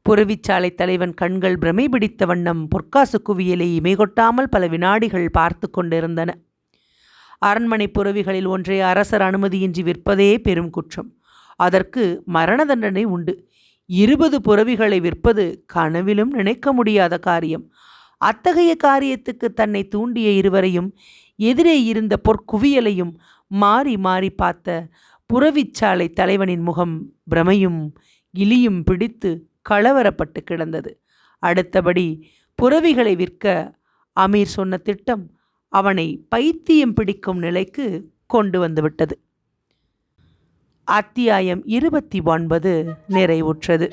புரவிச்சாலை தலைவன் கண்கள் பிரமை பிடித்த வண்ணம் பொற்காசு குவியலை இமைகொட்டாமல் பல வினாடிகள் பார்த்து கொண்டிருந்தன. அரண்மனை புரவிகளில் ஒன்றை அரசர் அனுமதியின்றி விற்பதே பெரும் குற்றம். அதற்கு மரண தண்டனை உண்டு. 20 புரவிகளை விற்பது கனவிலும் நினைக்க முடியாத காரியம். அத்தகைய காரியத்துக்கு தன்னை தூண்டிய இருவரையும் எதிரே இருந்த பொற்குவியலையும் மாறி மாறி பார்த்த புரவிச்சாலை தலைவனின் முகம் பிரமையும் இலியும் பிடித்து கலவரப்பட்டு கிடந்தது. அடுத்தபடி புறவிகளை விற்க அமீர் சொன்ன திட்டம் அவனை பைத்தியம் பிடிக்கும் நிலைக்கு கொண்டு வந்துவிட்டது. அத்தியாயம் 29 நிறைவுற்றது.